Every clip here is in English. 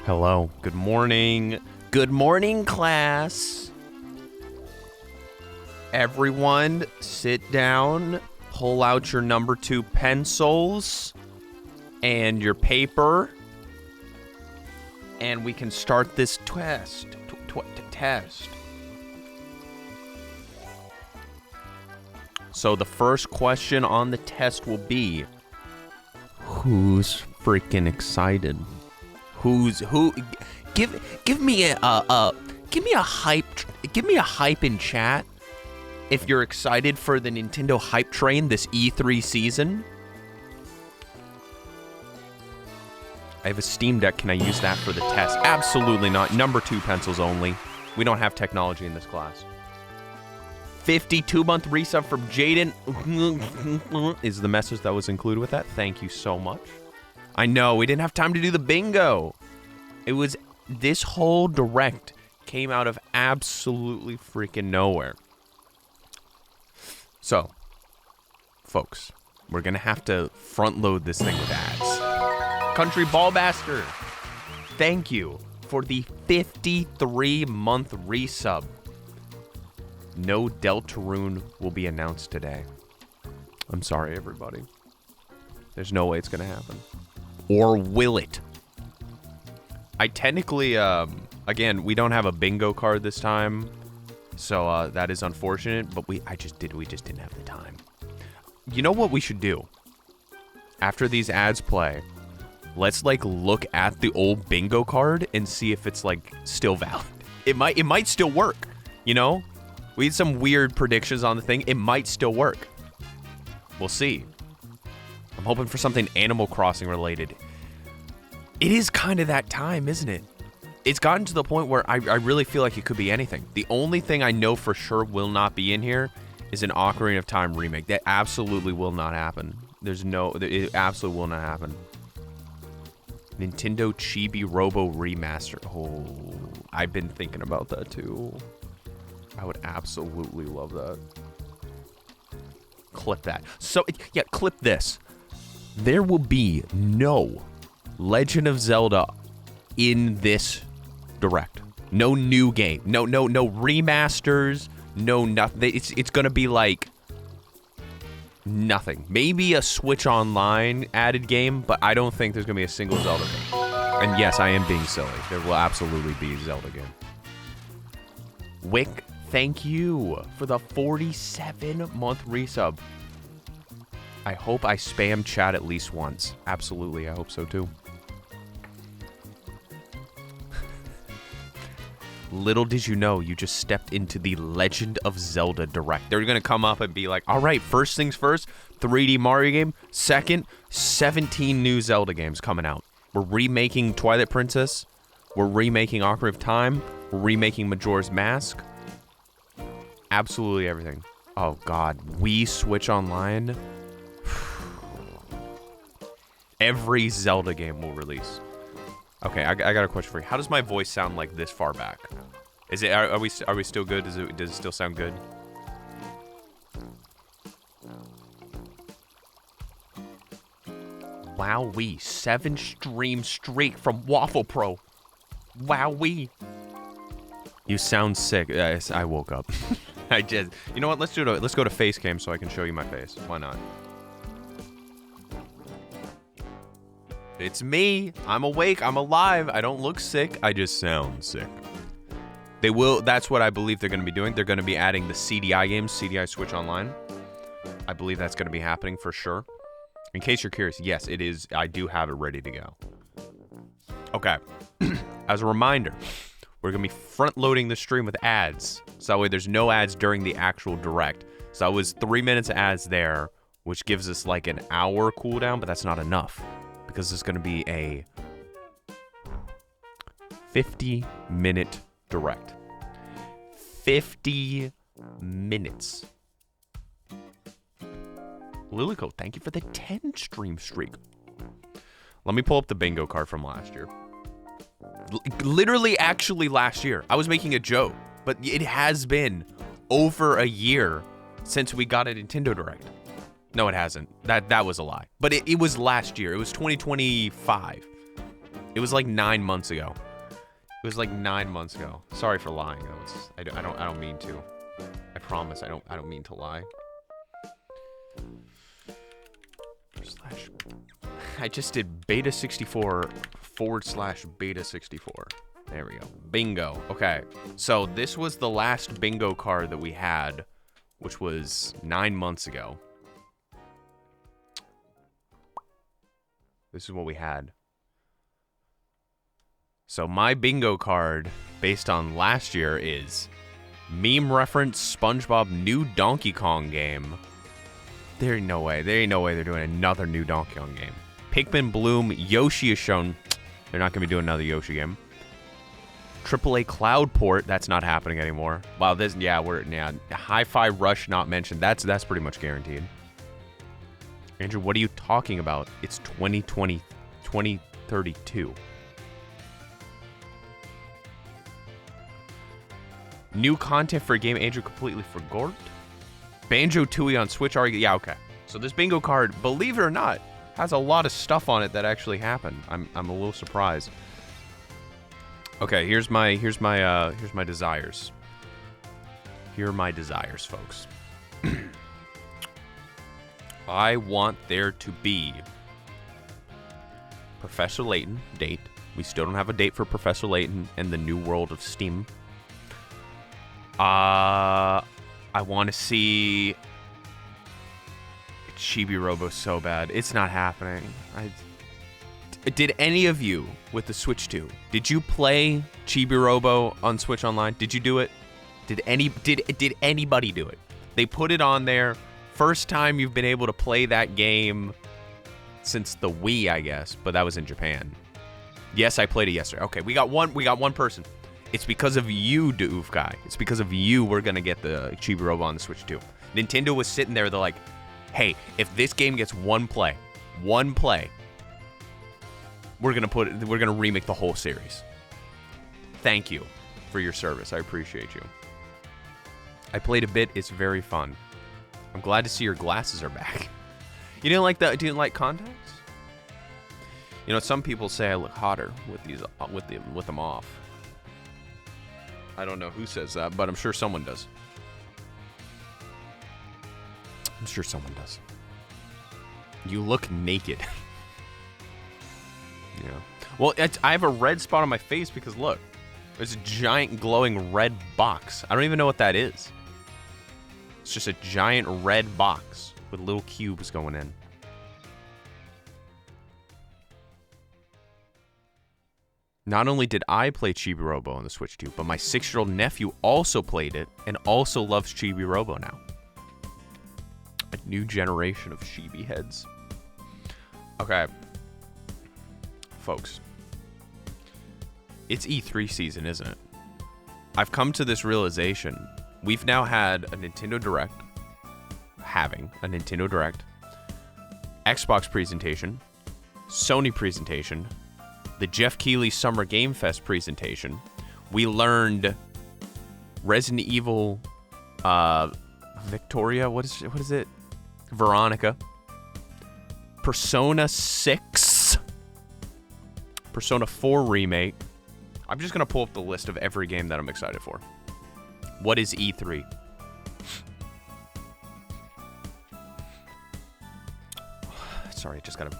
Hello. Good morning. Good morning, class. Everyone, sit down. Pull out your number 2 pencils and your paper. And we can start this test. Test. So the first question on the test will be, who's freaking excited? Give me a hype in chat if you're excited for the Nintendo hype train this E3 season. I have a Steam Deck. Can I use that for the test? Absolutely not. Number 2 pencils only. We don't have technology in this class. 52-month resub from Jaden is the message that was included with that. Thank you so much. I know, we didn't have time to do the bingo. This whole direct came out of absolutely freaking nowhere. So, folks, we're going to have to front load this thing with ads. Country Ballmaster, thank you for the 53-month resub. No Deltarune will be announced today. I'm sorry, everybody. There's no way it's going to happen. Or will it? I technically, again, we don't have a bingo card this time, so that is unfortunate, but we just didn't have the time. You know what we should do? After these ads play, let's look at the old bingo card and see if it's still valid. It might still work, you know? We had some weird predictions on the thing. It might still work. We'll see. I'm hoping for something Animal Crossing related. It is kind of that time, isn't it? It's gotten to the point where I really feel like it could be anything. The only thing I know for sure will not be in here is an Ocarina of Time remake. That absolutely will not happen. It absolutely will not happen. Nintendo Chibi Robo Remaster. Oh, I've been thinking about that too. I would absolutely love that. Clip that. So, yeah, clip this. There will be no Legend of Zelda in this direct. No new game. No remasters. No nothing. It's gonna be nothing. Maybe a Switch Online added game, but I don't think there's gonna be a single Zelda game. And yes, I am being silly. There will absolutely be a Zelda game. Wick, thank you for the 47-month resub. I hope I spam chat at least once. Absolutely, I hope so too. Little did you know, you just stepped into the Legend of Zelda Direct. They're going to come up and be like, all right, first things first, 3D Mario game. Second, 17 new Zelda games coming out. We're remaking Twilight Princess. We're remaking Ocarina of Time. We're remaking Majora's Mask. Absolutely everything. Oh, God. Wii Switch Online. Every Zelda game will release. Okay, I got a question for you. How does my voice sound this far back? Are we still good? Does it still sound good? Wowee, 7 stream streak from Waffle Pro. Wowee. You sound sick. I woke up. You know what? Let's go to face cam so I can show you my face. Why not? It's me. I'm awake. I'm alive. I don't look sick. I just sound sick. That's what I believe they're going to be doing. They're going to be adding the CDI games, CDI Switch Online. I believe that's going to be happening for sure. In case you're curious, yes, it is. I do have it ready to go. Okay. As a reminder, we're going to be front-loading the stream with ads. So that way there's no ads during the actual direct. So it was 3 minutes of ads there, which gives us an hour cooldown, but that's not enough. Because it's going to be a 50-minute direct. 50 minutes. Lilico, thank you for the 10 stream streak. Let me pull up the bingo card from last year. Literally, actually last year. I was making a joke, but it has been over a year since we got a Nintendo Direct. No, it hasn't. That was a lie. But it was last year. It was 2025. It was like 9 months ago. It was like 9 months ago. Sorry for lying. I don't mean to. I promise I don't mean to lie. I just did Beta64 / Beta64. There we go. Bingo. Okay. So this was the last bingo card that we had, which was 9 months ago. This is what we had. So my bingo card, based on last year, is meme reference SpongeBob new Donkey Kong game. There ain't no way they're doing another new Donkey Kong game. Pikmin Bloom, Yoshi is shown. They're not going to be doing another Yoshi game. AAA Cloud Port, that's not happening anymore. Wow, Hi-Fi Rush not mentioned. That's pretty much guaranteed. Andrew, what are you talking about? It's 2032. New content for a game Andrew completely forgot. Banjo-Tooie on Switch already. Yeah, okay. So this bingo card, believe it or not, has a lot of stuff on it that actually happened. I'm a little surprised. Okay, here's my desires. Here are my desires, folks. I want there to be Professor Layton date. We still don't have a date for Professor Layton and the New World of Steam. I want to see Chibi Robo so bad. It's not happening. Did any of you with the Switch 2, did you play Chibi Robo on Switch Online? Did you do it? Did anybody do it? They put it on there. First time you've been able to play that game since the Wii, I guess, but that was in Japan. Yes, I played it yesterday. Okay, we got one person. It's because of you, Doof Guy. It's because of you we're gonna get the Chibi Robo on the Switch 2. Nintendo was sitting there, they're like, hey, if this game gets one play, we're gonna remake the whole series. Thank you for your service. I appreciate you. I played a bit, it's very fun. I'm glad to see your glasses are back. You didn't like contacts? You know, some people say I look hotter with these with them off. I don't know who says that, but I'm sure someone does. I'm sure someone does. You look naked. Yeah. Well, I have a red spot on my face because look, there's a giant glowing red box. I don't even know what that is. It's just a giant red box with little cubes going in. Not only did I play Chibi Robo on the Switch 2, but my 6-year-old nephew also played it and also loves Chibi Robo now. A new generation of Chibi heads. Okay. Folks. It's E3 season, isn't it? I've come to this realization. We've now had a Nintendo Direct. Having a Nintendo Direct. Xbox presentation. Sony presentation. The Jeff Keighley Summer Game Fest presentation. We learned Resident Evil Victoria, what is it? Veronica. Persona 6. Persona 4 remake. I'm just going to pull up the list of every game that I'm excited for. What is E3? Sorry, just got to...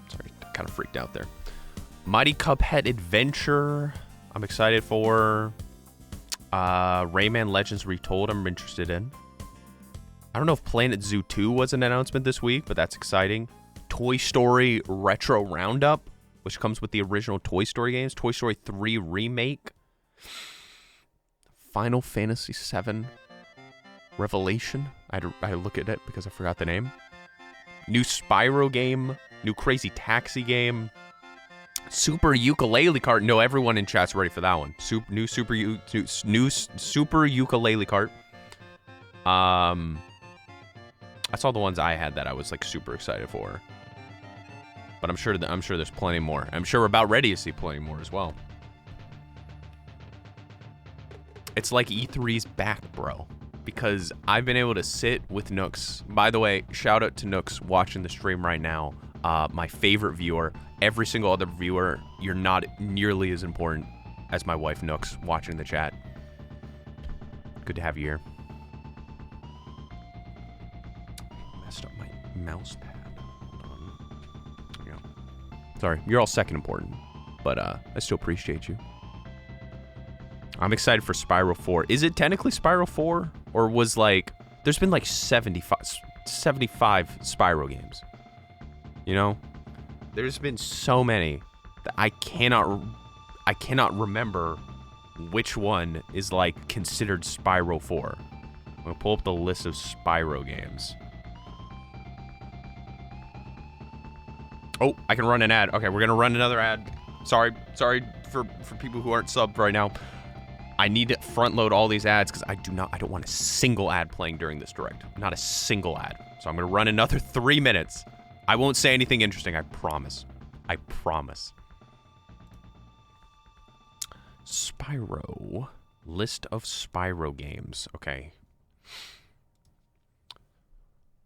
Sorry, kind of freaked out there. Mighty Cuphead Adventure. I'm excited for. Rayman Legends Retold. I'm interested in. I don't know if Planet Zoo 2 was an announcement this week, but that's exciting. Toy Story Retro Roundup, which comes with the original Toy Story games. Toy Story 3 Remake. Final Fantasy 7 Revelation. I had to look at it because I forgot the name. New Spyro game. New Crazy Taxi game. Super Ukulele Cart. No, everyone in chat's ready for that one. New Super Ukulele Cart. That's all the ones I had that I was like super excited for. But I'm sure there's plenty more. I'm sure we're about ready to see plenty more as well. It's like E3's back, bro. Because I've been able to sit with Nooks. By the way, shout out to Nooks watching the stream right now. my favorite viewer, every single other viewer. You're not nearly as important as my wife Nooks watching the chat. Good to have you here. Messed up my mouse pad. Hold on. There we go. Sorry, you're all second important, but I still appreciate you. I'm excited for Spyro 4. Is it technically Spyro 4? Or was like, there's been like 75 Spyro games. You know? There's been so many that I cannot remember which one is like considered Spyro 4. I'm gonna pull up the list of Spyro games. Oh, I can run an ad. Okay, we're gonna run another ad. Sorry for people who aren't subbed right now. I need to front load all these ads because I don't want a single ad playing during this direct. Not a single ad. So I'm gonna run another 3 minutes. I won't say anything interesting, I promise. I promise. Spyro. List of Spyro games. Okay.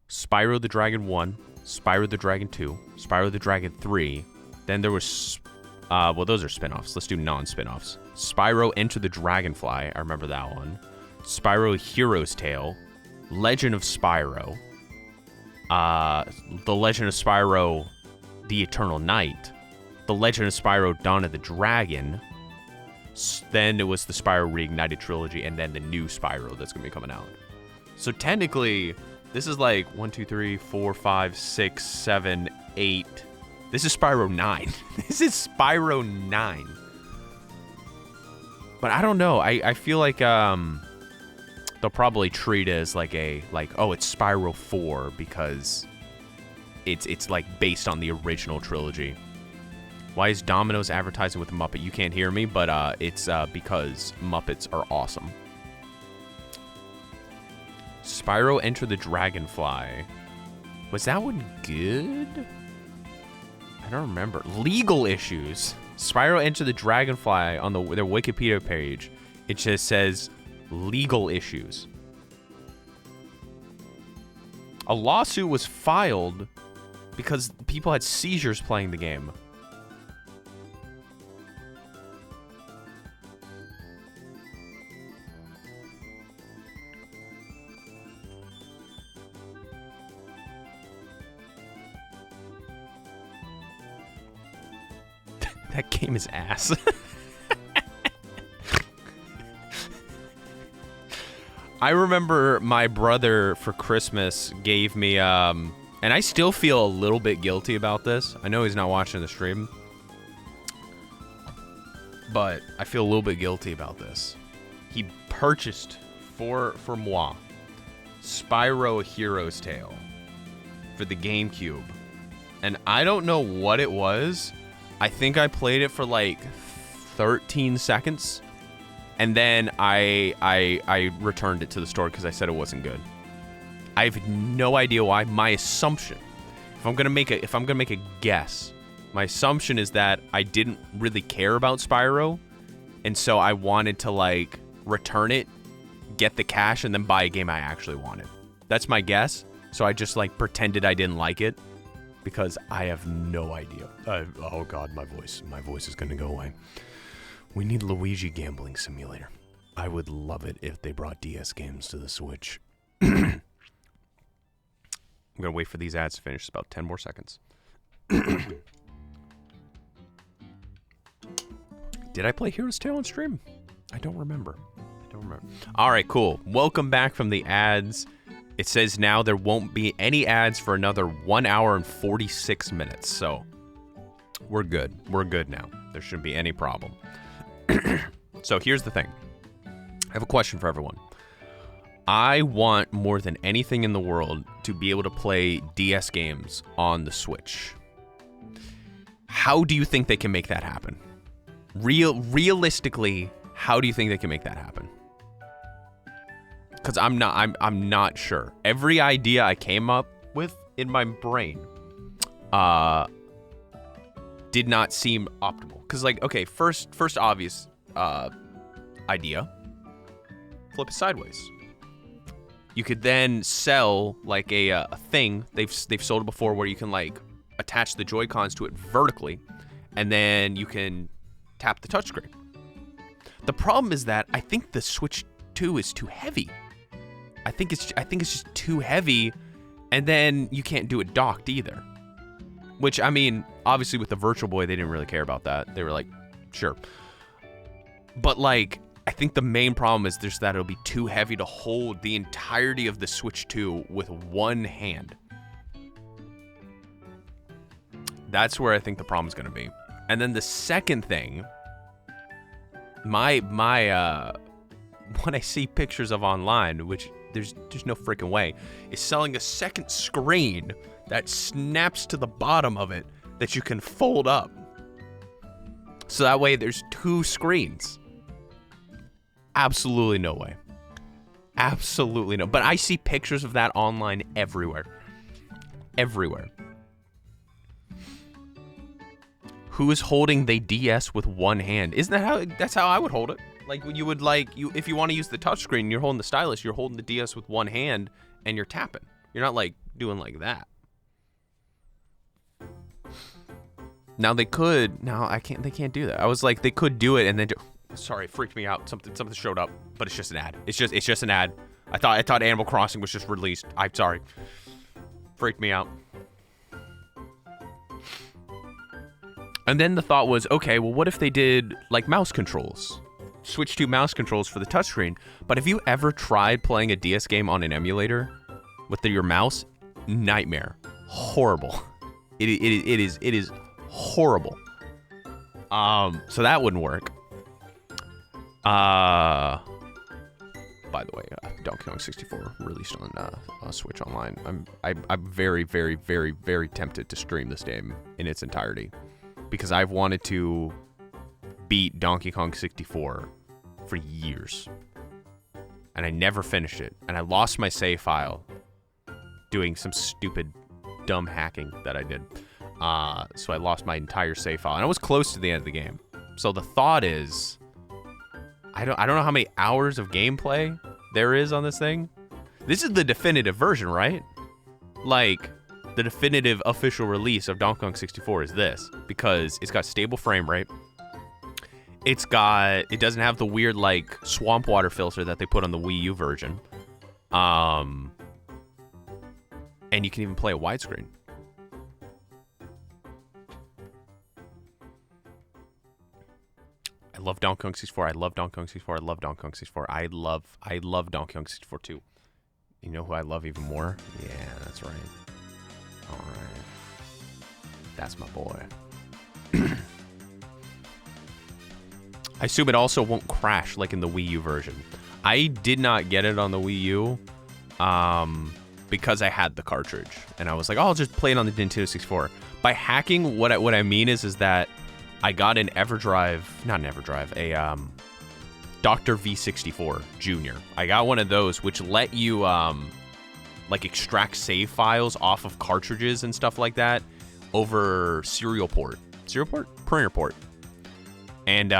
Spyro the Dragon 1, Spyro the Dragon 2, Spyro the Dragon 3. Then there was, well, those are spin-offs. Let's do non-spin-offs. Spyro Enter the Dragonfly. I remember that one. Spyro Hero's Tale. Legend of Spyro. The Legend of Spyro The Eternal Night. The Legend of Spyro Dawn of the Dragon. Then it was the Spyro Reignited trilogy, and then the new Spyro that's going to be coming out. So technically, this is like 1, 2, 3, 4, 5, 6, 7, 8. This is Spyro 9. This is Spyro 9. But I don't know. I feel like they'll probably treat it as like oh, it's Spyro 4 because it's like based on the original trilogy. Why is Domino's advertising with a Muppet? You can't hear me, but it's because Muppets are awesome. Spyro Enter the Dragonfly. Was that one good? I don't remember. Legal issues. Spyro Enter the Dragonfly on their Wikipedia page. It just says legal issues. A lawsuit was filed because people had seizures playing the game. That game is ass. I remember my brother for Christmas gave me, and I still feel a little bit guilty about this. I know he's not watching the stream, but I feel a little bit guilty about this. He purchased for moi Spyro Hero's Tale for the GameCube, and I don't know what it was. I think I played it for like 13 seconds, and then I returned it to the store because I said it wasn't good. I have no idea why. My assumption, if I'm gonna make a guess, my assumption is that I didn't really care about Spyro, and so I wanted to like return it, get the cash, and then buy a game I actually wanted. That's my guess. So I just like pretended I didn't like it. Because I have no idea. Oh God, my voice is gonna go away. We need Luigi Gambling Simulator. I would love it if they brought DS games to the Switch. I'm gonna wait for these ads to finish. It's about 10 more seconds. Did I play Hero's Tale on stream? I don't remember. All right, cool. Welcome back from the ads. It says now there won't be any ads for another 1 hour and 46 minutes. So we're good. We're good now. There shouldn't be any problem. So here's the thing. I have a question for everyone. I want more than anything in the world to be able to play DS games on the Switch. How do you think they can make that happen? Realistically, how do you think they can make that happen? Because I'm not sure. Every idea I came up with in my brain did not seem optimal. Because like, okay, first obvious idea, flip it sideways. You could then sell like a thing they've sold it before where you can like attach the Joy-Cons to it vertically, and then you can tap the touchscreen. The problem is that I think the Switch 2 is too heavy. I think it's just too heavy, and then you can't do it docked either. Which, I mean, obviously with the Virtual Boy, they didn't really care about that. They were like, sure. But like, I think the main problem is just that it'll be too heavy to hold the entirety of the Switch 2 with one hand. That's where I think the problem is going to be. And then the second thing, my what I see pictures of online, which there's no freaking way, is selling a second screen that snaps to the bottom of it that you can fold up. So that way there's two screens. Absolutely no way. Absolutely no. But I see pictures of that online everywhere. Everywhere. Who is holding the DS with one hand? That's how I would hold it. Like you would if you want to use the touchscreen, you're holding the stylus, you're holding the DS with one hand and you're tapping. You're not like doing like that. Now they can't do that. I was like, they could do it and then sorry, it freaked me out. Something showed up, but it's just an ad. It's just an ad. I thought Animal Crossing was just released. I'm sorry. Freaked me out. And then the thought was, okay, well, what if they did like mouse controls? Switch 2 mouse controls for the touchscreen. But have you ever tried playing a DS game on an emulator with your mouse? Nightmare. Horrible. It is horrible. So that wouldn't work. By the way, Donkey Kong 64 released on Switch Online. I'm very, very, very, very tempted to stream this game in its entirety because I've wanted to beat Donkey Kong 64 for years, and I never finished it. And I lost my save file doing some stupid, dumb hacking that I did. So I lost my entire save file, and I was close to the end of the game. So the thought is, I don't know how many hours of gameplay there is on this thing. This is the definitive version, right? Like, the definitive official release of Donkey Kong 64 is this, because it's got stable frame rate. It doesn't have the weird, like, swamp water filter that they put on the Wii U version. And you can even play a widescreen. I love Donkey Kong 64. I love Donkey Kong 64. I love Donkey Kong 64. I love Donkey Kong 64 too. You know who I love even more? Yeah, that's right. All right. That's my boy. I assume it also won't crash like in the Wii U version. I did not get it on the Wii U because I had the cartridge. And I was like, oh, I'll just play it on the Nintendo 64. By hacking, what I mean is that I got an Everdrive, not an Everdrive, a Dr. V64 Junior. I got one of those, which let you like extract save files off of cartridges and stuff like that over serial port, printer port, and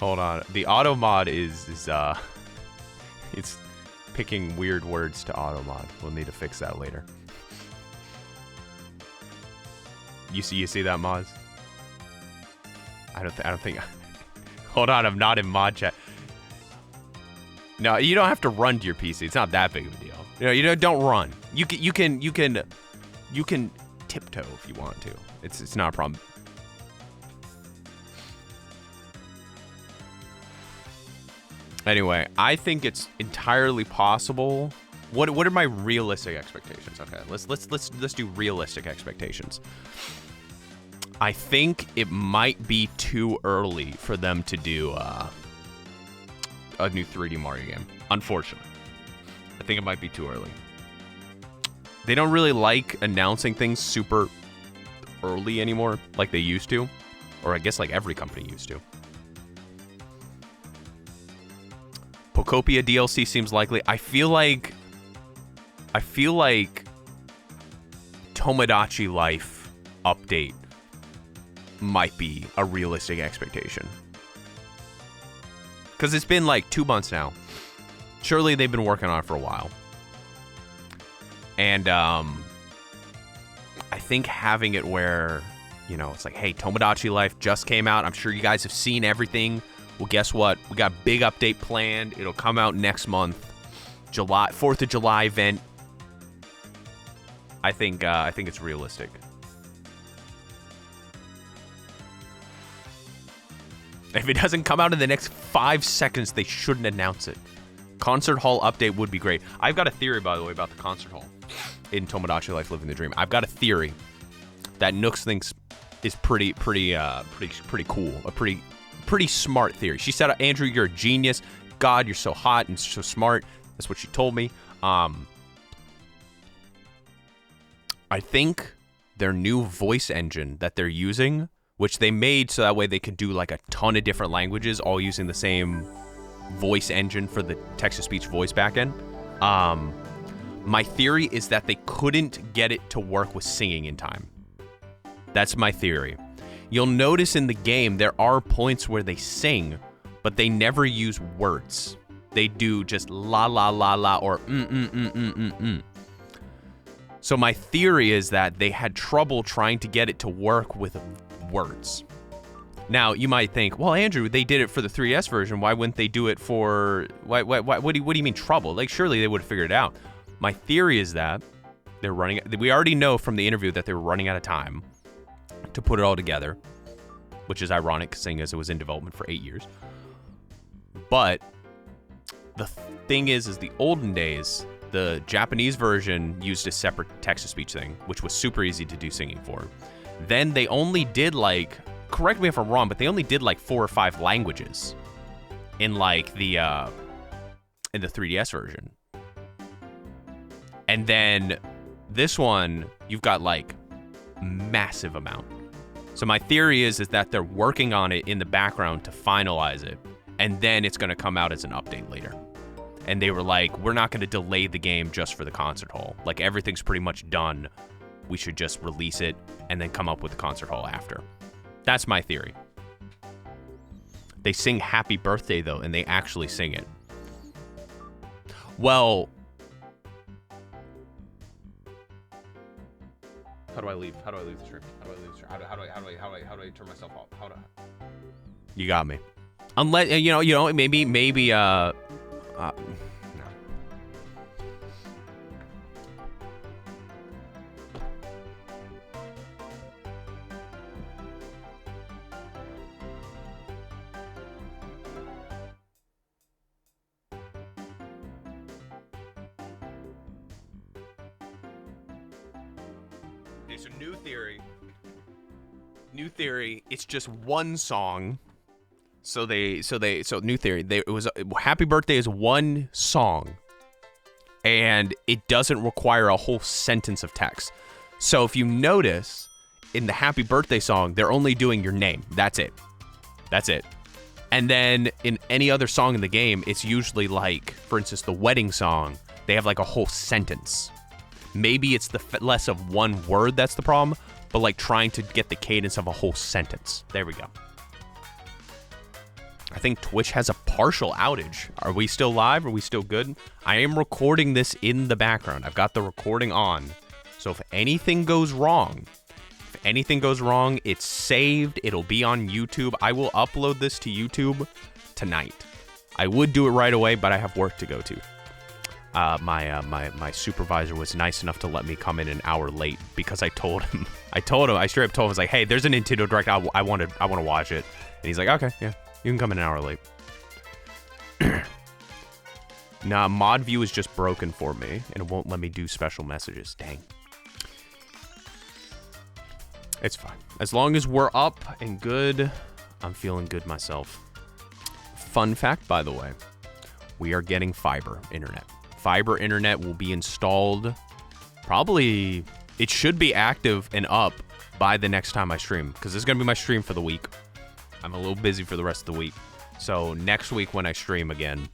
hold on, the auto mod is it's picking weird words to auto mod. We'll need to fix that later. You see that, Moz? I don't think. Hold on, I'm not in mod chat. No, you don't have to run to your PC. It's not that big of a deal. You don't run. You can tiptoe if you want to. It's not a problem. Anyway, I think it's entirely possible. What are my realistic expectations? Okay, let's do realistic expectations. I think it might be too early for them to do a new 3D Mario game. Unfortunately, I think it might be too early. They don't really like announcing things super early anymore, like they used to, or I guess like every company used to. Pocopia DLC seems likely. I feel like Tomodachi Life update might be a realistic expectation. Because it's been like 2 months now. surely they've been working on it for a while. And I think having it where, you know, it's like, hey, Tomodachi Life just came out. I'm sure you guys have seen everything. Well, guess what? We got a big update planned. It'll come out next month. 4th of July event. I think it's realistic. If it doesn't come out in the next 5 seconds, they shouldn't announce it. Concert hall update would be great. I've got a theory, by the way, about the concert hall in Tomodachi Life Living the Dream. I've got a theory that Nooks thinks is pretty cool. A pretty smart theory. She said, Andrew, you're a genius. God, you're so hot and so smart. That's what she told me. I think their new voice engine that they're using, which they made so that way they could do like a ton of different languages, all using the same voice engine for the text-to-speech voice backend. My theory is that they couldn't get it to work with singing in time. That's my theory. You'll notice in the game there are points where they sing, but they never use words. They do just la la la la or So my theory is that they had trouble trying to get it to work with words. Now, you might think, well, Andrew, they did it for the 3DS version. Why wouldn't they do it for... What do you mean trouble? Like, surely they would have figured it out. My theory is that they're running... We already know from the interview that they were running out of time to put it all together, which is ironic, seeing as it was in development for 8 years. But the thing is the olden days, the Japanese version used a separate text-to-speech thing, which was super easy to do singing for. Then they only did like... Correct me if I'm wrong, but they only did like 4 or 5 languages in like the 3DS version. And then this one, you've got like massive amount. So my theory is that they're working on it in the background to finalize it, and then it's going to come out as an update later. And they were like, we're not going to delay the game just for the concert hall. Like, everything's pretty much done. We should just release it and then come up with the concert hall after. That's my theory. They sing Happy Birthday, though, and they actually sing it. Well... How do I leave? How do I leave the stream? How do I leave the stream? How do I turn myself off? How do I... You got me. Unless, maybe, no. Okay, so new theory, it's just one song. So new theory, it was Happy Birthday is one song, and it doesn't require a whole sentence of text. So if you notice, in the Happy Birthday song, they're only doing your name. That's it. And then in any other song in the game, it's usually like, for instance, the wedding song, they have like a whole sentence. Maybe it's the less of one word that's the problem, but like trying to get the cadence of a whole sentence. There we go. I think Twitch has a partial outage. Are we still live? Are we still good? I am recording this in the background. I've got the recording on. So if anything goes wrong, it's saved. It'll be on YouTube. I will upload this to YouTube tonight. I would do it right away, but I have work to go to. My supervisor was nice enough to let me come in an hour late because I straight up told him, I was like, hey, there's a Nintendo Direct. I want to watch it. And he's like, okay, yeah. You can come in an hour late. Nah, mod view is just broken for me, and it won't let me do special messages. Dang. It's fine. As long as we're up and good, I'm feeling good myself. Fun fact, by the way, we are getting fiber internet. Fiber internet will be installed probably... It should be active and up by the next time I stream, because this is going to be my stream for the week. I'm a little busy for the rest of the week. So next week when I stream again,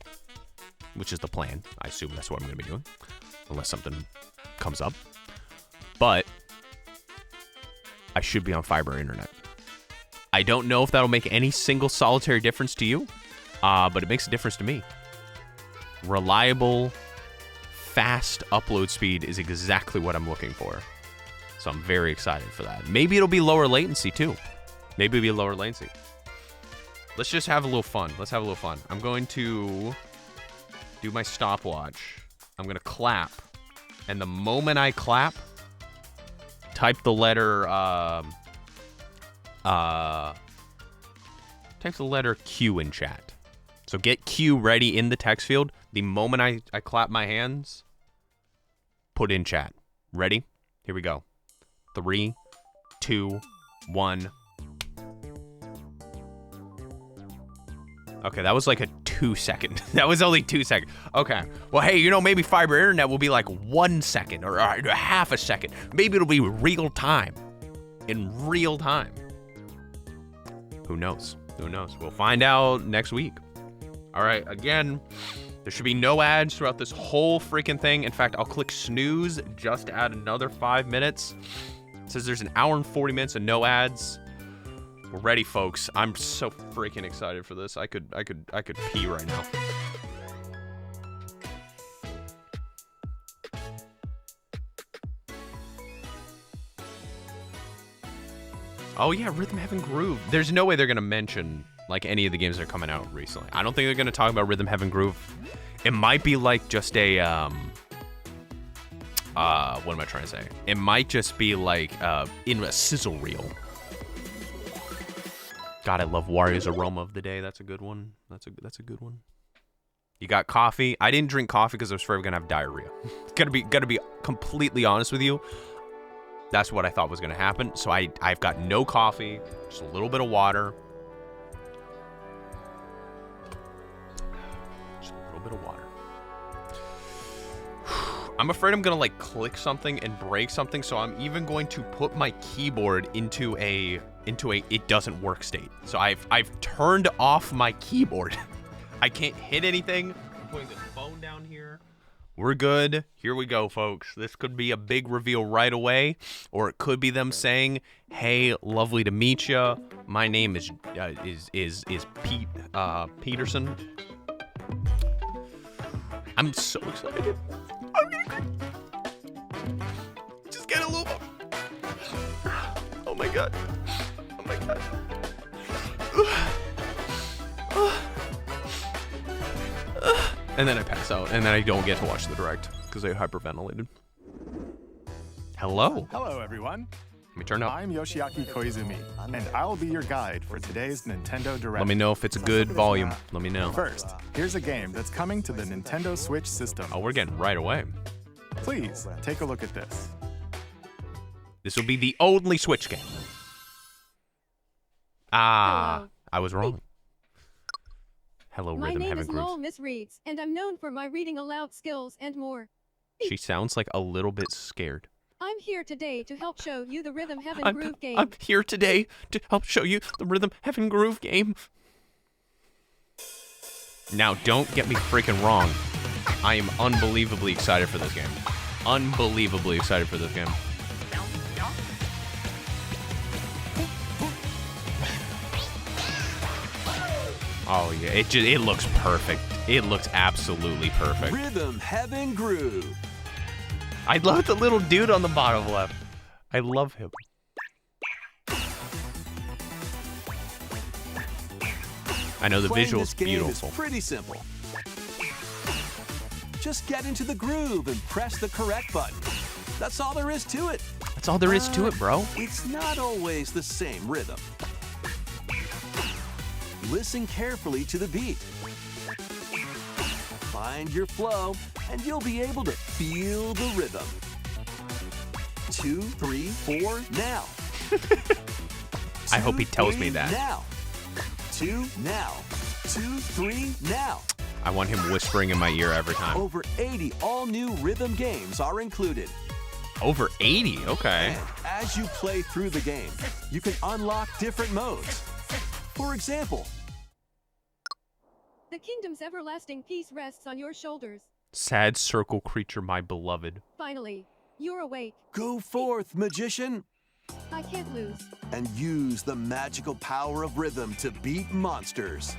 which is the plan, I assume that's what I'm going to be doing, unless something comes up. But I should be on fiber internet. I don't know if that'll make any single solitary difference to you, but it makes a difference to me. reliable, fast upload speed is exactly what I'm looking for. So I'm very excited for that. Maybe it'll be lower latency too. Maybe it'll be lower latency. Let's just have a little fun. Let's have a little fun. I'm going to do my stopwatch. I'm going to clap. And the moment I clap, type the letter Q in chat. So get Q ready in the text field. The moment I clap my hands, put in chat. Ready? Here we go. 3, 2, 1. Okay, that was like a 2-second. That was only 2 seconds. Okay. Well, hey, you know, maybe fiber internet will be like 1 second or half a second. Maybe it'll be real time. In real time. Who knows? Who knows? We'll find out next week. All right, again, there should be no ads throughout this whole freaking thing. In fact, I'll click snooze just to add another 5 minutes. It says there's an hour and 40 minutes and no ads. We're ready, folks. I'm so freaking excited for this. I could pee right now. Oh yeah, Rhythm Heaven Groove. There's no way they're gonna mention like any of the games that are coming out recently. I don't think they're gonna talk about Rhythm Heaven Groove. It might be like just a what am I trying to say? It might just be like in a sizzle reel. God, I love Wario's Aroma of the Day. That's a good one. That's a good one. You got coffee. I didn't drink coffee because I was afraid I'm gonna have diarrhea. Gotta be completely honest with you. That's what I thought was gonna happen. So I've got no coffee, just a little bit of water. Just a little bit of water. I'm afraid I'm gonna like click something and break something, so I'm even going to put my keyboard into a it doesn't work state. So I've turned off my keyboard. I can't hit anything. I'm putting this phone down here. We're good. Here we go, folks. This could be a big reveal right away, or it could be them saying, "Hey, lovely to meet ya. My name is Pete Peterson." I'm so excited. Just get a little. Oh my god. Oh my god. And then I pass out, and then I don't get to watch the direct because I hyperventilated. Hello. Hello, everyone. Let me turn up. I'm Yoshiaki Koizumi, and I'll be your guide for today's Nintendo Direct. Let me know if it's a good volume. Let me know. First, here's a game that's coming to the Nintendo Switch system. Oh, we're getting right away. Please, take a look at this. This will be the only Switch game. Ah, Hello. I was wrong. Hello, My Rhythm name Heaven is Grooves. Lowell Miss Reeds, and I'm known for my reading aloud skills and more. She sounds like a little bit scared. I'm here today to help show you the Rhythm Heaven Groove game. I'm here today to help show you the Rhythm Heaven Groove game. Now, don't get me freaking wrong. I am unbelievably excited for this game. Unbelievably excited for this game. Oh yeah, it looks perfect. It looks absolutely perfect. Rhythm Heaven Groove. I love the little dude on the bottom left. I love him. I know the Playing visual's this game beautiful. is pretty simple. Just get into the groove and press the correct button. That's all there is to it. That's all there is to it, bro. It's not always the same rhythm. Listen carefully to the beat. Find your flow, and you'll be able to feel the rhythm. 2, 3, 4, now. I hope he tells me 2, 3, that. Now. 2, now. 2, 3, now. I want him whispering in my ear every time. Over 80 all-new rhythm games are included. Over 80? Okay. And as you play through the game, you can unlock different modes. For example, The kingdom's everlasting peace rests on your shoulders. Sad circle creature, my beloved. Finally, you're awake. go forth, magician, I can't lose. and use the magical power of rhythm to beat monsters.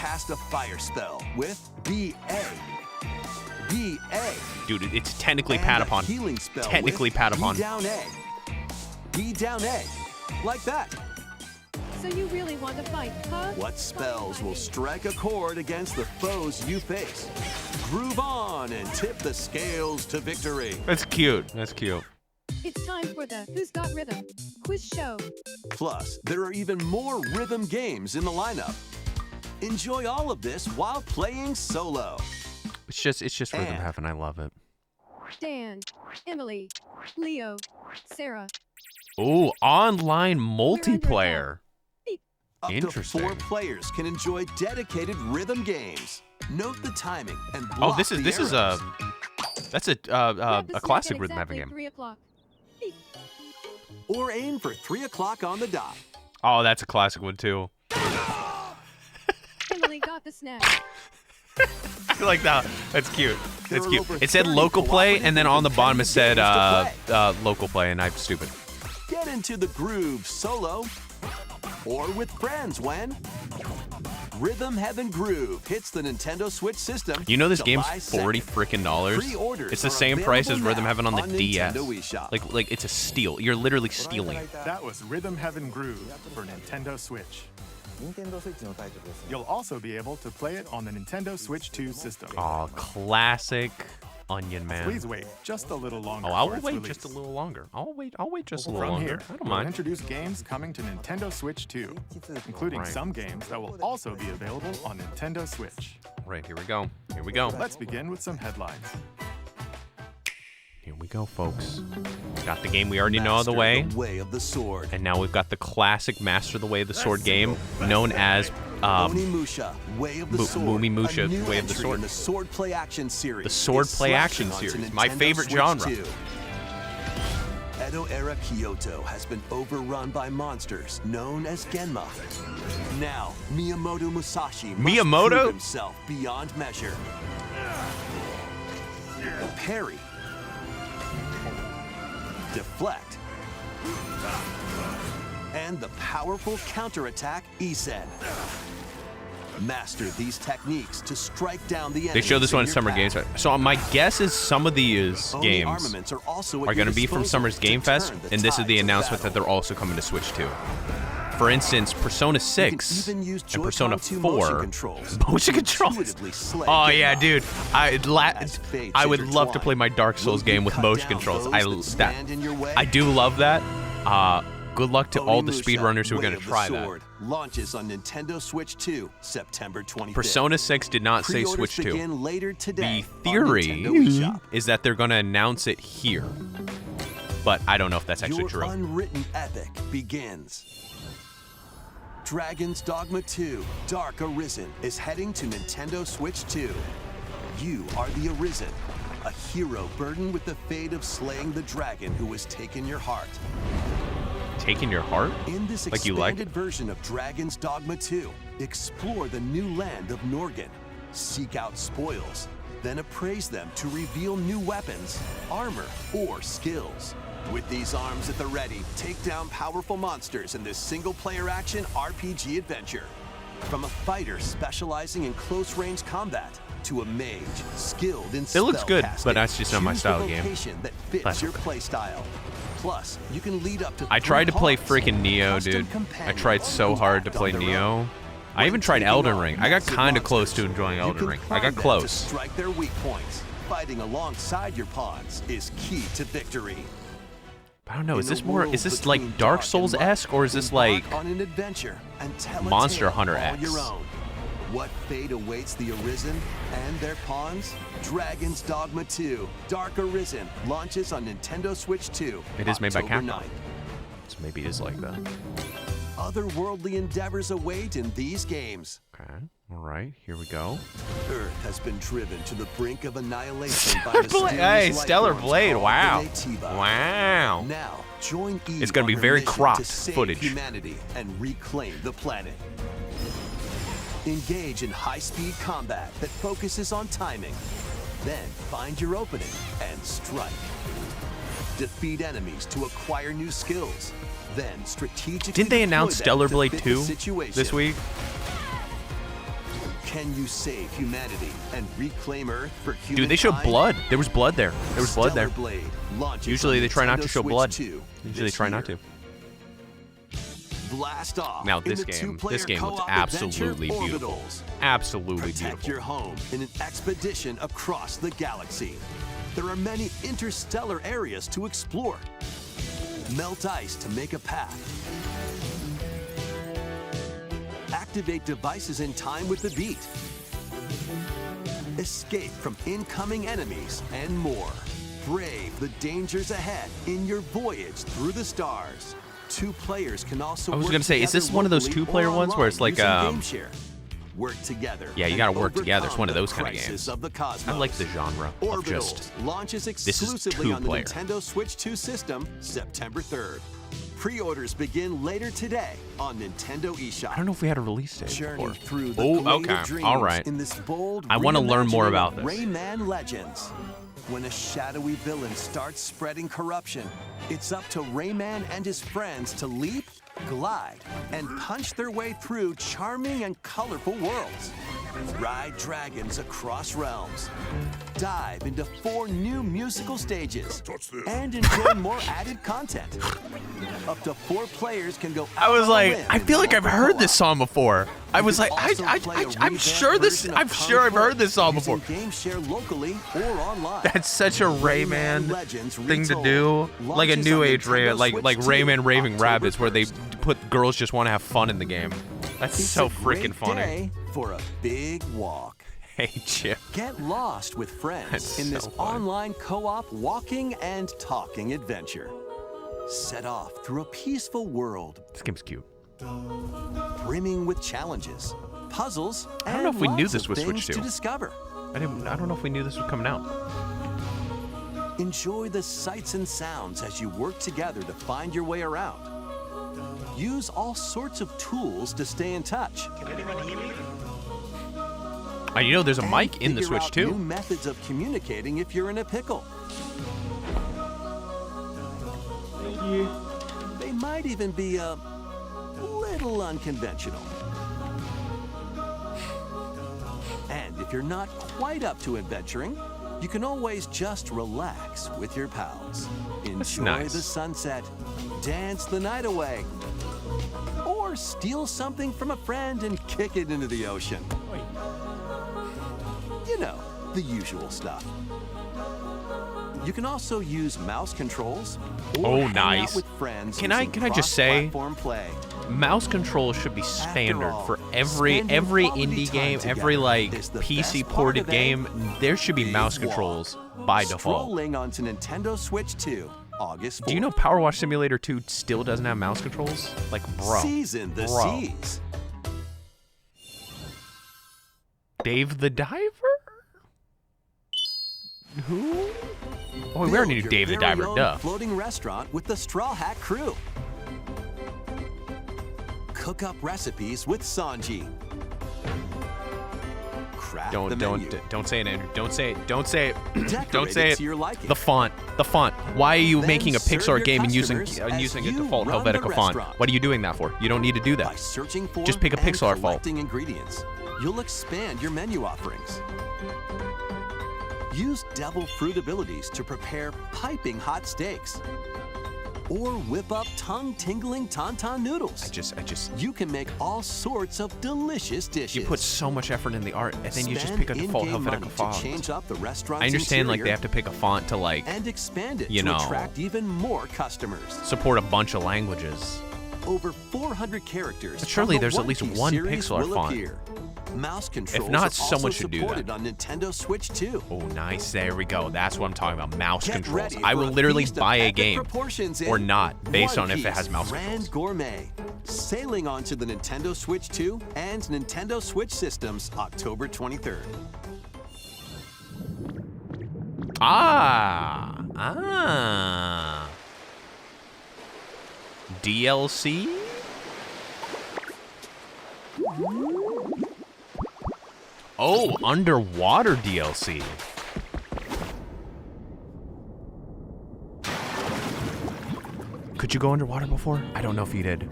cast a fire spell with BA. BA. Dude, it's technically And a Patapon. healing spell Technically with Patapon. B down A. B down A. Like that. So you really want to fight, huh? What spells will strike a chord against the foes you face? Groove on and tip the scales to victory. That's cute. That's cute. It's time for the Who's Got Rhythm quiz show. Plus, there are even more rhythm games in the lineup. Enjoy all of this while playing solo. It's just rhythm And- heaven. I love it. Dan, Emily, Leo, Sarah. Ooh, online multiplayer. Up to Interesting. 4 players can enjoy dedicated rhythm games. Note the timing and block Oh, this the is arrows. that's a Grab the snack classic at rhythm heaven exactly game. 3 o'clock. Beep. Or aim for 3 o'clock on the dot. Oh, that's a classic one too. Emily got the snack. I feel like that. That's cute. That's There are cute. over It said 30 local play, and then on the bottom it said games to local play, and I'm stupid. Get into the groove solo or with friends when Rhythm Heaven Groove hits the Nintendo Switch system. You know this game's July 2nd. $40 Pre-orders It's the are same price as available Rhythm now Heaven on the on DS. Nintendo Wii Shop. Like it's a steal. You're literally stealing. That was Rhythm Heaven Groove for Nintendo Switch. You'll also be able to play it on the Nintendo Switch 2 system. Oh, classic Onion Man. Please wait just a little longer. Oh, I'll for its wait release. just a little longer. I'll wait just a little From longer. here, I don't we'll mind. introduce games coming to Nintendo Switch 2, including Right. some games that will also be available on Nintendo Switch. Right, here we go. Here we go. Let's begin with some headlines. Here we go, folks. Got the game we already know of the Master way. The Way of the Sword. And now we've got the classic Master the Way of the Sword game, known as Onimusha, Way of the Sword. Mumimusha, a new Way of the entry Sword. in the Sword Play Action series. The Sword is Play Action slashing onto series, my Nintendo favorite Switch genre. 2. Edo-era Kyoto has been overrun by monsters known as Genma. Now, Miyamoto Musashi must Miyamoto? prove himself beyond measure. Parry. Deflect. And the powerful counterattack Isen. Master these techniques to strike down the They enemies show this in one at your Summer path. Games Fest. So my guess is some of these Oni games armaments are also are going to be from Summer's Game Fest, and this is the announcement that they're also coming to Switch 2. For instance, Persona 6 even use and Persona Joy-Con 2 4 motion controls motion to controls. intuitively slay Oh yeah, Genma. dude. As fates I would love to intertwine, play my Dark will Souls you game with cut motion down controls. those that stand in your way? I do love that. Good luck to all the Onimusha, speedrunners who are Way going to of the try that. Sword launches on Nintendo Switch 2, September 25th. Persona 6 did not say Pre-orders Switch 2. begin later today The on theory Nintendo Wii Shop. is that they're going to announce it here. But I don't know if that's actually Your true. unwritten epic begins. Dragon's Dogma 2 Dark Arisen is heading to Nintendo Switch 2. You are the Arisen, a hero burdened with the fate of slaying the dragon who has taken your heart. Taking your heart? In this Like you like expanded version of Dragon's Dogma 2, explore the new land of Norgan, seek out spoils, then appraise them to reveal new weapons, armor, or skills. With these arms at the ready, take down powerful monsters in this single-player action RPG adventure. From a fighter specializing in close-range combat to a mage skilled in It looks good, spellcasting, but that's just not my choose style the of game. vocation that fits That's your okay. playstyle. Plus, you can lead up to I tried to play 3 freaking Neo, custom dude. I companions tried so hard to on play their Neo. own. I even When tried taking Elden on Ring. I got massive kind of close to monsters, enjoying you Elden can Ring. I farm got them close. To strike their weak points. Fighting alongside your pawns is key to victory. I don't know. Is In a this more? world Is this between like Dark dark and Souls-esque, or is this like embark on an adventure and tell a Monster tale Hunter all X? your own. What fate awaits the Arisen and their pawns? Dragon's Dogma 2 Dark Arisen launches on Nintendo Switch 2. It is made by October Capcom. 9th. So maybe it is like that. Otherworldly endeavors await in these games. Okay. All right. Here we go. Earth has been driven to the brink of annihilation by mysterious Hey, life Stellar forms Blade. called Wow. Inatiba. Wow. Now, join Eve It's gonna on be her very mission cropped to save footage. humanity and reclaim the planet. Engage in high-speed combat that focuses on timing. Then find your opening and strike. Defeat enemies to acquire new skills. Then strategically Didn't they deploy announce them Stellar to Blade fit 2 the situation. this week? Can you save humanity and reclaim Earth for humankind? Dude, they showed blood. There was blood there. There was blood there. Stellar Blade launches Usually on they try not Nintendo to show Switch blood. 2 Usually they this try year. not to. Blast off. Now in this the game two-player looks co-op absolutely adventure beautiful. Orbitals. Absolutely Protect beautiful. your home in an expedition across the galaxy. There are many interstellar areas to explore. Melt ice to make a path. Activate devices in time with the beat. Escape from incoming enemies and more. Brave the dangers ahead in your voyage through the stars. Two players can also I was work gonna say, is this together one of those locally two-player or ones where it's online like, using Game Share. Work together. Yeah, you and gotta work together. It's overcome one of the those kind of crisis games. of the cosmos. I like the genre of Orbitals just launches this is exclusively on the two-player. Nintendo Switch 2 system September 3rd. Pre-orders begin later today on Nintendo eShop. I don't know if we had a release date Journey before. through the Oh, glade of okay. dreams All right. in this bold I wanna learn more reimagining about of this. Rayman Legends. When a shadowy villain starts spreading corruption, it's up to Rayman and his friends to leap, glide, and punch their way through charming and colorful worlds. Ride dragons across realms. Dive into 4 new musical stages. And enjoy more added content. Up to 4 players can go I out was on a like, limb I in feel like I've local heard co-op. this song before. I was like, Also play a I'm revamped sure this. version of I'm Kung sure I've Fu heard this song using before. Game Share locally or online. That's such a Rayman Legends thing to Retold do, like a launches new on age Nintendo Rayman, like Switch 2, Rayman Raving October Rabbids, where they 1st. put girls just want to have fun in the game. That's It's so a great freaking funny. day for a big walk. Hey, Chip. Get lost with friends That's in this so funny. online co-op walking and talking adventure. Set off through a peaceful world This game's cute. brimming with challenges, puzzles, and don't know if we knew lots this of was Switch things 2. to discover. I don't know if we knew this was coming out. Enjoy the sights and sounds as you work together to find your way around. Use all sorts of tools to stay in touch. You know, there's a And mic in the figure Switch out new too. methods of communicating if you're in a pickle. They might even be a little unconventional. And if you're not quite up to adventuring, you can always just relax with your pals. Enjoy nice. the sunset, dance the night away, or steal something from a friend and kick it into the ocean. You know, the usual stuff. You can also use mouse controls or Oh, hang nice. out with friends. Can I using just say- cross-platform play. Mouse control should be standard all, for every spending quality indie time game, together every like is the PC best part ported of a game. There should be big mouse walk. controls by default. Strolling onto Nintendo Switch 2, August 4th. Do you know Power Wash Simulator 2 still doesn't have mouse controls? Like, bro. Season the bro. seas. Dave the Diver? Who? Oh, we already Build knew your Dave the very Diver, own duh. floating restaurant with the Straw Hat Crew. Cook up recipes with Sanji. Craft the menu. Don't say it, Andrew. Don't say it. Don't say it. Decorate Don't say it it. to your liking. The font. Why are you Then making a serve Pixar your game and using customers as using a you default run the Helvetica font? restaurant. What are you doing that for? You don't need to do By that. searching for Just pick a and Pixar fault. collecting ingredients, you'll expand your menu offerings. Use devil fruit abilities to prepare piping hot steaks. Or whip up tongue-tingling tauntaun noodles. I just You can make all sorts of delicious dishes. you put so much effort in the art, and then you just pick a Spend default in-game Helvetica money font. to change up the restaurant's I understand like they interior have to pick a font to like and expand it you to know, attract even more customers. support a bunch of languages. Over 400 characters. But surely from the there's at least One Piece one series pixel art will font. appear. Mouse controls not, are someone also should do supported that. on Nintendo Switch 2. Oh, nice. There we go. That's what I'm talking about. Mouse Get controls. ready I for will a literally feast of buy a epic game proportions or in not based One on if it Piece has mouse Grand controls. Gourmet, sailing onto the Nintendo Switch 2 and Nintendo Switch systems October 23rd. DLC? Oh, underwater DLC. Could you go underwater before? I don't know if you did.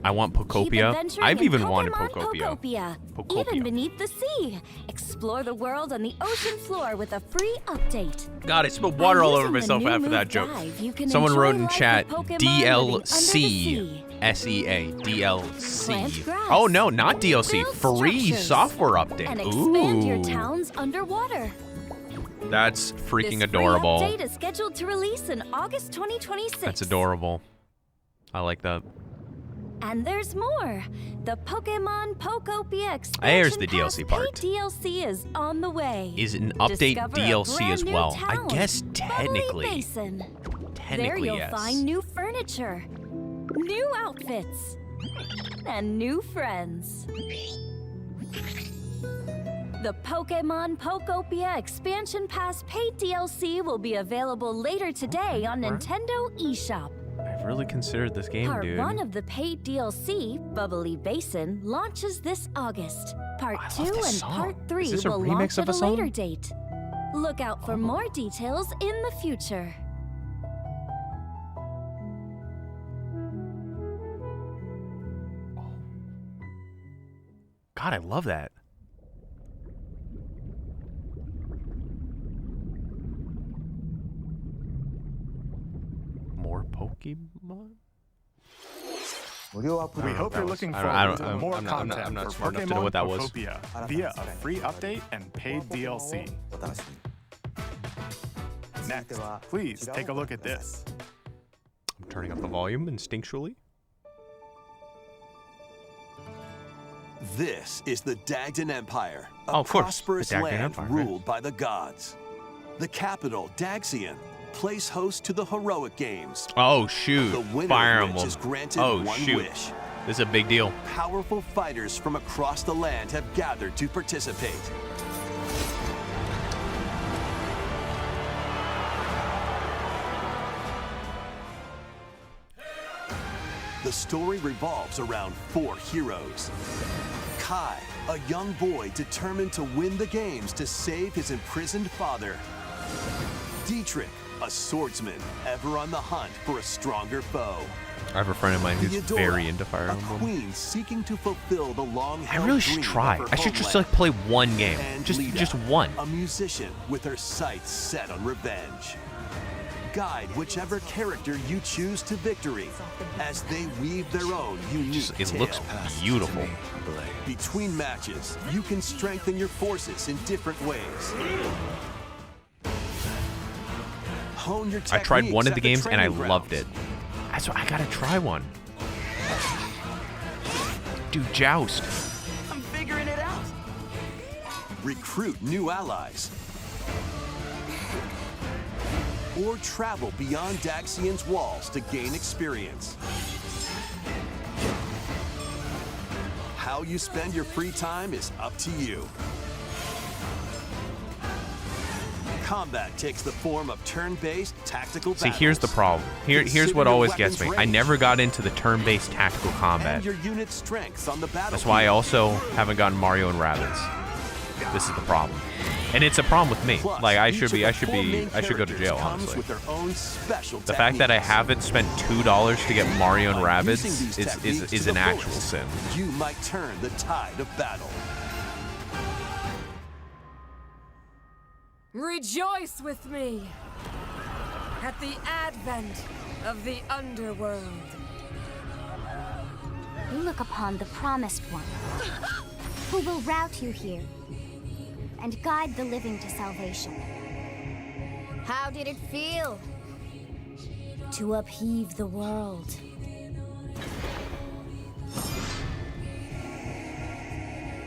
I want Keep Pokopia. adventuring I've in even wanted Pokemon Pokopia. Even beneath the sea. Explore the world on the ocean floor with a free update. God, I spilled water all over By using myself the new after that move joke. Dive, you can Someone enjoy wrote in life chat with Pokemon living under the DLC. sea. SEA. DLC. Plant grass. Oh, no, not DLC. Build Free structures. software update. And expand your Ooh. towns underwater. That's freaking This adorable. free update is scheduled to release in August 2026. That's adorable. I like that. And there's more. The Pokemon Pokopia expansion There's the Pass DLC part. paid DLC is on the way. Is an update Discover a DLC brand as new well. town, I guess Bubbly technically. Basin. There Technically, you'll yes. find new furniture, new outfits, and new friends. The Pokemon Pokopia Expansion Pass paid DLC will be available later today on Nintendo eShop. I've really considered this game, Part dude. 1 of the paid DLC, Bubbly Basin, launches this August. Part I 2 love and this song. Part 3 Is this a will remix launch of at a a later song? date. Look out for more details in the future. God, I love that. More Pokemon? We hope you're looking I forward don't- to more I'm not- I'm not- content I'm not for smart enough to know Pokemon what that was. Pokopia via a free update and paid DLC. Next, please take a look at this. I'm turning up the volume instinctually. This is the Dagdan Empire, a Oh, of course, the prosperous Dagdan land Empire, right. ruled by the gods. The capital, Daxian, plays host to the heroic games. Oh, shoot. The winner Fire of which Emblem. is granted Oh, one shoot. wish. This is a big deal. Powerful fighters from across the land have gathered to participate. The story revolves around 4 heroes. Kai, a young boy determined to win the games to save his imprisoned father. Dietrich, a swordsman ever on the hunt for a stronger foe. I have a friend of mine who's Theodora, very into Fire a Emblem. queen seeking to fulfill the long-held I really should dream try. of her I should just homeland. like play one game. And Just Lita, one. a musician with her sights set on revenge. Guide whichever character you choose to victory as they weave their own unique It looks tale. beautiful. Between matches, you can strengthen your forces in different ways. Hone your I tried one techniques of the at games and I training loved grounds. it. That's why I gotta try one. Dude, Joust. I'm figuring it out. Recruit new allies. Or travel beyond Daxian's walls to gain experience. How you spend your free time is up to you. Combat takes the form of turn-based tactical See, here's the problem. Here's Consider what your always weapon's gets me. I range. never got into the turn-based tactical combat. And your unit's strengths on the battlefield. That's why I also haven't gotten Mario and Rabbids. This is the problem. And it's a problem with me. Plus, Like I each should of be the I should 4 be main I should go to characters jail, comes honestly. with their own special The fact that I techniques. haven't spent $2 to get Mario and By Rabbids using these techniques is to an the actual fullest, sin. You might turn the tide of battle. Rejoice with me at the advent of the underworld. You look upon the promised one, who will route you here and guide the living to salvation. How did it feel to upheave the world?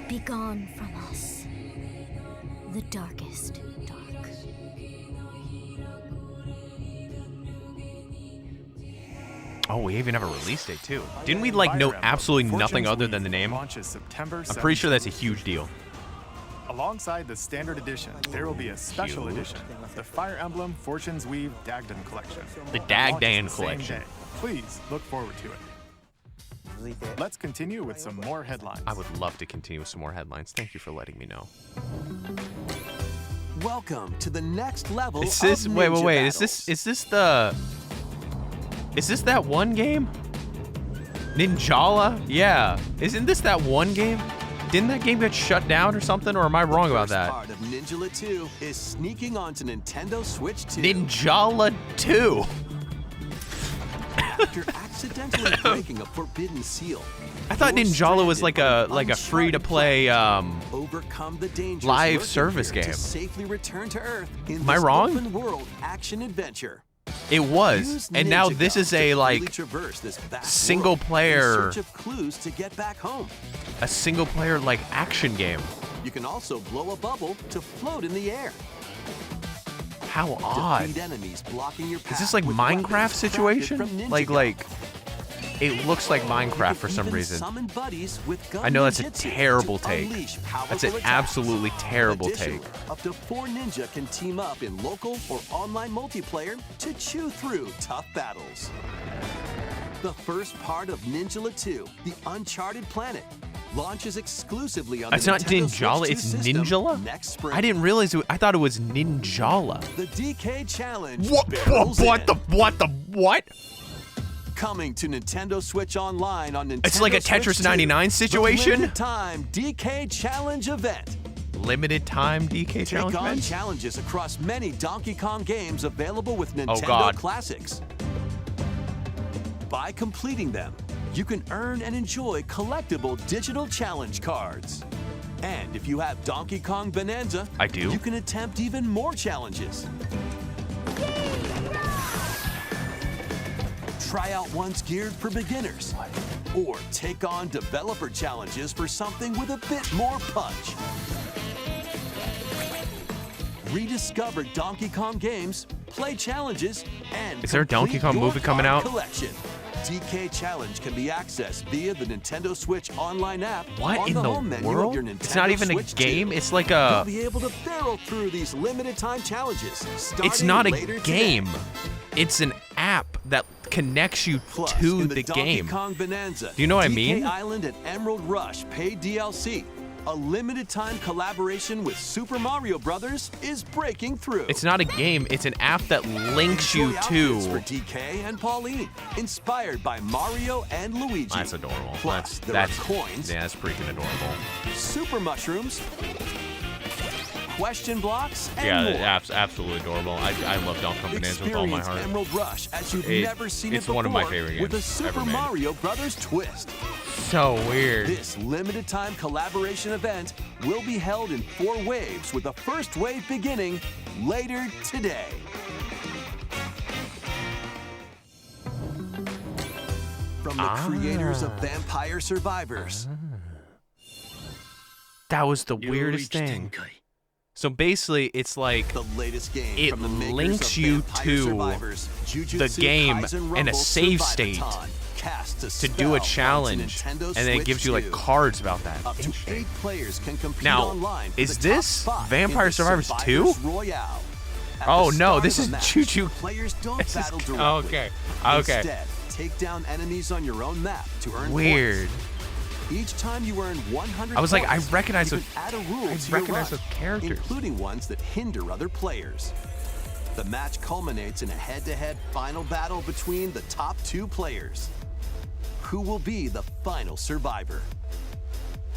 Begone from us, the darkest dark. Oh, we even have a release date too. Didn't we like know Fire Emblem absolutely Fortune's nothing other Weave than the name? launches September I'm pretty sure 17th. that's a huge deal. Alongside the standard edition, there will be a special Cute. edition, the Fire Emblem Fortune's Weave Dagdan Collection. The that launches Dagdan the same Collection. day. Please look forward to it. Let's continue with some more headlines. I would love to continue with some more headlines. Thank you for letting me know. Welcome to the next level Is this of wait. ninja Is this that one game? Ninjala? Yeah. Isn't this that one game? Didn't that game get shut down or something? Or am I wrong about that? Part of Ninjala 2 is sneaking onto Nintendo Switch 2. Ninjala 2. After accidentally breaking a forbidden seal. I thought you're Ninjala was like a stranded on free-to-play overcome the dangers live lurking service here game. To safely return to Earth in Am I this wrong? open world action adventure. It was, Use and now Ninja this Gun is to a freely like traverse this vast single world player- in search of clues to get back home. a single-player like action game. You can also blow a bubble to float in the air. How odd. Defeat enemies blocking your path Is this like with Minecraft weapons crafted situation? from Ninja Like Gun. it looks like Minecraft for You some can reason. summon buddies with gun I know that's a ninjutsu terrible to take. unleash That's powerful an attacks. absolutely terrible Additionally, take. up to 4 ninja can team up in local or online multiplayer to chew through tough battles. The first part of Ninjala 2, The Uncharted Planet, launches exclusively on It's the not Nintendo Ninjala, Switch 2 it's system Ninjala? next spring. I didn't realize I thought it was Ninjala. The DK Challenge What barrels what in. the what? Coming to Nintendo Switch Online on Nintendo It's like a Switch Tetris 2, 99 the situation? limited time DK Challenge event. Limited time DK Take challenge on events? challenges across many Donkey Kong games available with Nintendo God. Classics. By completing them, you can earn and enjoy collectible digital challenge cards. And if you have Donkey Kong Bonanza, I do. you can attempt even more challenges. Try out ones geared for beginners. Or take on developer challenges for something with a bit more punch. Rediscover Donkey Kong games, play challenges, and Is there a Donkey complete Kong your movie coming card out? Collection. DK Challenge can be accessed via the Nintendo Switch online app. What on in the the home menu world? Of your It's not Nintendo even a Switch game. 2. It's like You'll a. be able to barrel through these limited time challenges. It's not a later game. Today. It's an app that connects you Plus, to in the Donkey game. Kong Bonanza, Do you know what I DK mean? Island and Emerald Rush paid DLC. A limited time collaboration with Super Mario Brothers is breaking through. It's not a game. It's an app that links you Enjoy outfits for to. DK and Pauline, inspired by Mario and Luigi. That's adorable. Plus, there that's are coins, Yeah, that's freaking adorable. super mushrooms, question blocks, and Yeah, more. absolutely adorable. I love Donkey Kong Bonanza with all my Experience heart. Emerald Rush as you've It- never seen it's it before. one of my favorite with a games Super ever made. Mario Brothers twist. So weird. This limited time collaboration event will be held in 4 waves, with the first wave beginning later today. From the creators of Vampire Survivors, That was the weirdest thing. So basically, it's like the latest game It from the makers links of you Vampire to Survivors, Jujutsu the game Kaisen and a Rumble save Survivathon, cast a to spell do a onto challenge, Nintendo and then it Switch gives you like 2. cards about that. Up to Interesting. 8 players can compete Now, online for is the top this spot Vampire in the Survivors Survivors 2? Royale. At Oh, the no, start this of is a match, Choo-Choo. Players don't This is- battle directly. okay. Instead, take down enemies on your own map to earn Weird. points. Each time you earn 100 I was like, I points, recognize you the- can add a rule I to your recognize run, the characters. including ones that hinder other players. The match culminates in a head-to-head final battle between the top 2 players. Who will be the final survivor?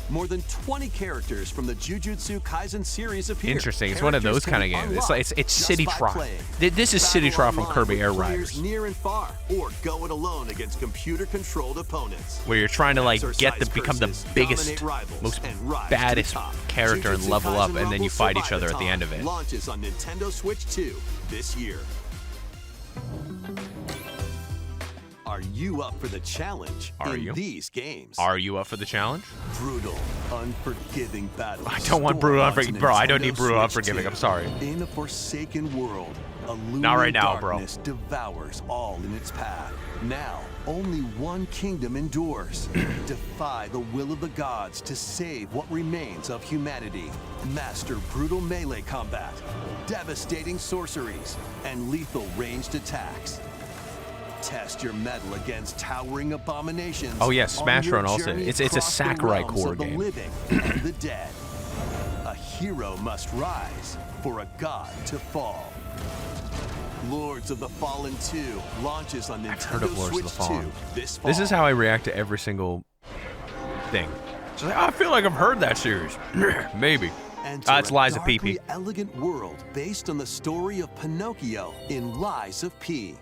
More than 20 characters from the Jujutsu Kaisen series appear. Interesting. It's one of those Characters kind of can be games. It's like unlocked it's just City by Trial. playing. This is City Battle Trial from online Kirby with Air players Riders, near and far, or go it alone against computer-controlled opponents. where you're trying to like get Exercise become the curses, biggest, dominate rivals, most and rise to the baddest top. character and Jujutsu level up, Kaisen and then Rumble you fight each other at the Survivathon end of it. Launches on Nintendo Switch 2 this year. Are you up for the challenge Are in you? these games? Are you up for the challenge? Brutal, unforgiving battles. I don't want storm brutal onto unforgiving, bro. I don't Nintendo need brutal Switch unforgiving. 2. I'm sorry. In a forsaken world, a Not right looming now, bro. darkness devours all in its path. Now, only one kingdom endures. Defy the will of the gods to save what remains of humanity. Master brutal melee combat, devastating sorceries, and lethal ranged attacks. Test your mettle against towering abominations. Oh, yeah, on Smash your Run also. journey It's a across the Sakurai realms core of the game. living and the dead. A hero must rise for a god to fall. Lords of the Fallen 2 launches on I've heard of Nintendo Lords of Switch the Fallen. 2 this fall. This is how I react to every single thing. It's like, I feel like I've heard that series. Maybe. Enter It's a Lies of darkly P.P. elegant world based on the story of Pinocchio in Lies of P.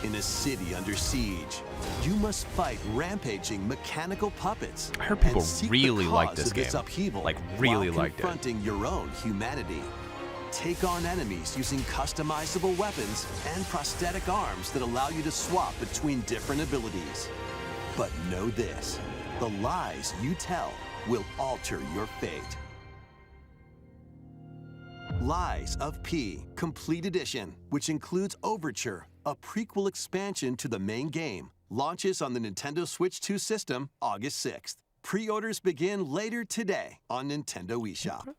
In a city under siege, you must fight rampaging mechanical puppets. I heard people and seek really the like cause this of its game. upheaval Like, really while liked it. confronting your own humanity. Take on enemies using customizable weapons and prosthetic arms that allow you to swap between different abilities. But know this, the lies you tell will alter your fate. Lies of P Complete Edition, which includes Overture, a prequel expansion to the main game, launches on the Nintendo Switch 2 system August 6th. Pre-orders begin later today on Nintendo eShop.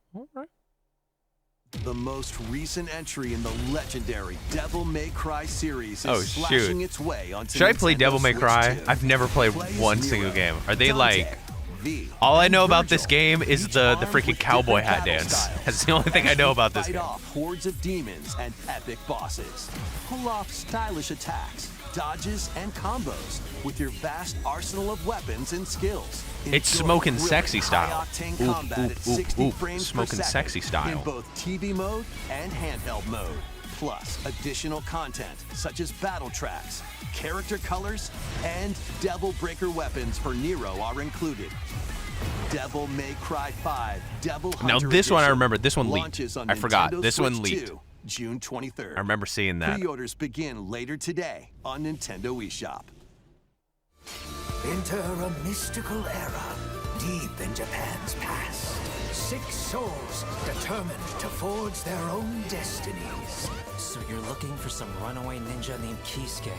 The most recent entry in the legendary Devil May Cry series is slashing its way onto Should I play Nintendo Devil May Switch Cry? 2. I've never played Play as one Nero, single game. Are they Dante, like... V, All I and know about this Virgil, game is each the armed freaking with cowboy different hat battle dance. styles. That's the only thing I know about this Fight game. off hordes of demons and epic bosses. Pull off stylish attacks, dodges, and combos with your vast arsenal of weapons and skills. It's Enjoy smoking thrilling, sexy style. high-octane Oop, combat oop, at oop, 60 oop. frames per Smoking second sexy style. in both TV mode and handheld mode. Plus additional content such as battle tracks, character colors, and Devil Breaker weapons for Nero are included. Devil May Cry 5 Devil Hunter Now this one I Edition remember. This one leaked. launches on I forgot. Nintendo This one Switch leaked. 2, June 23rd. I remember seeing that. Pre-orders begin later today on Nintendo eShop. Enter a mystical era deep in Japan's past. 6 souls determined to forge their own destinies. So you're looking for some runaway ninja named Kisuke.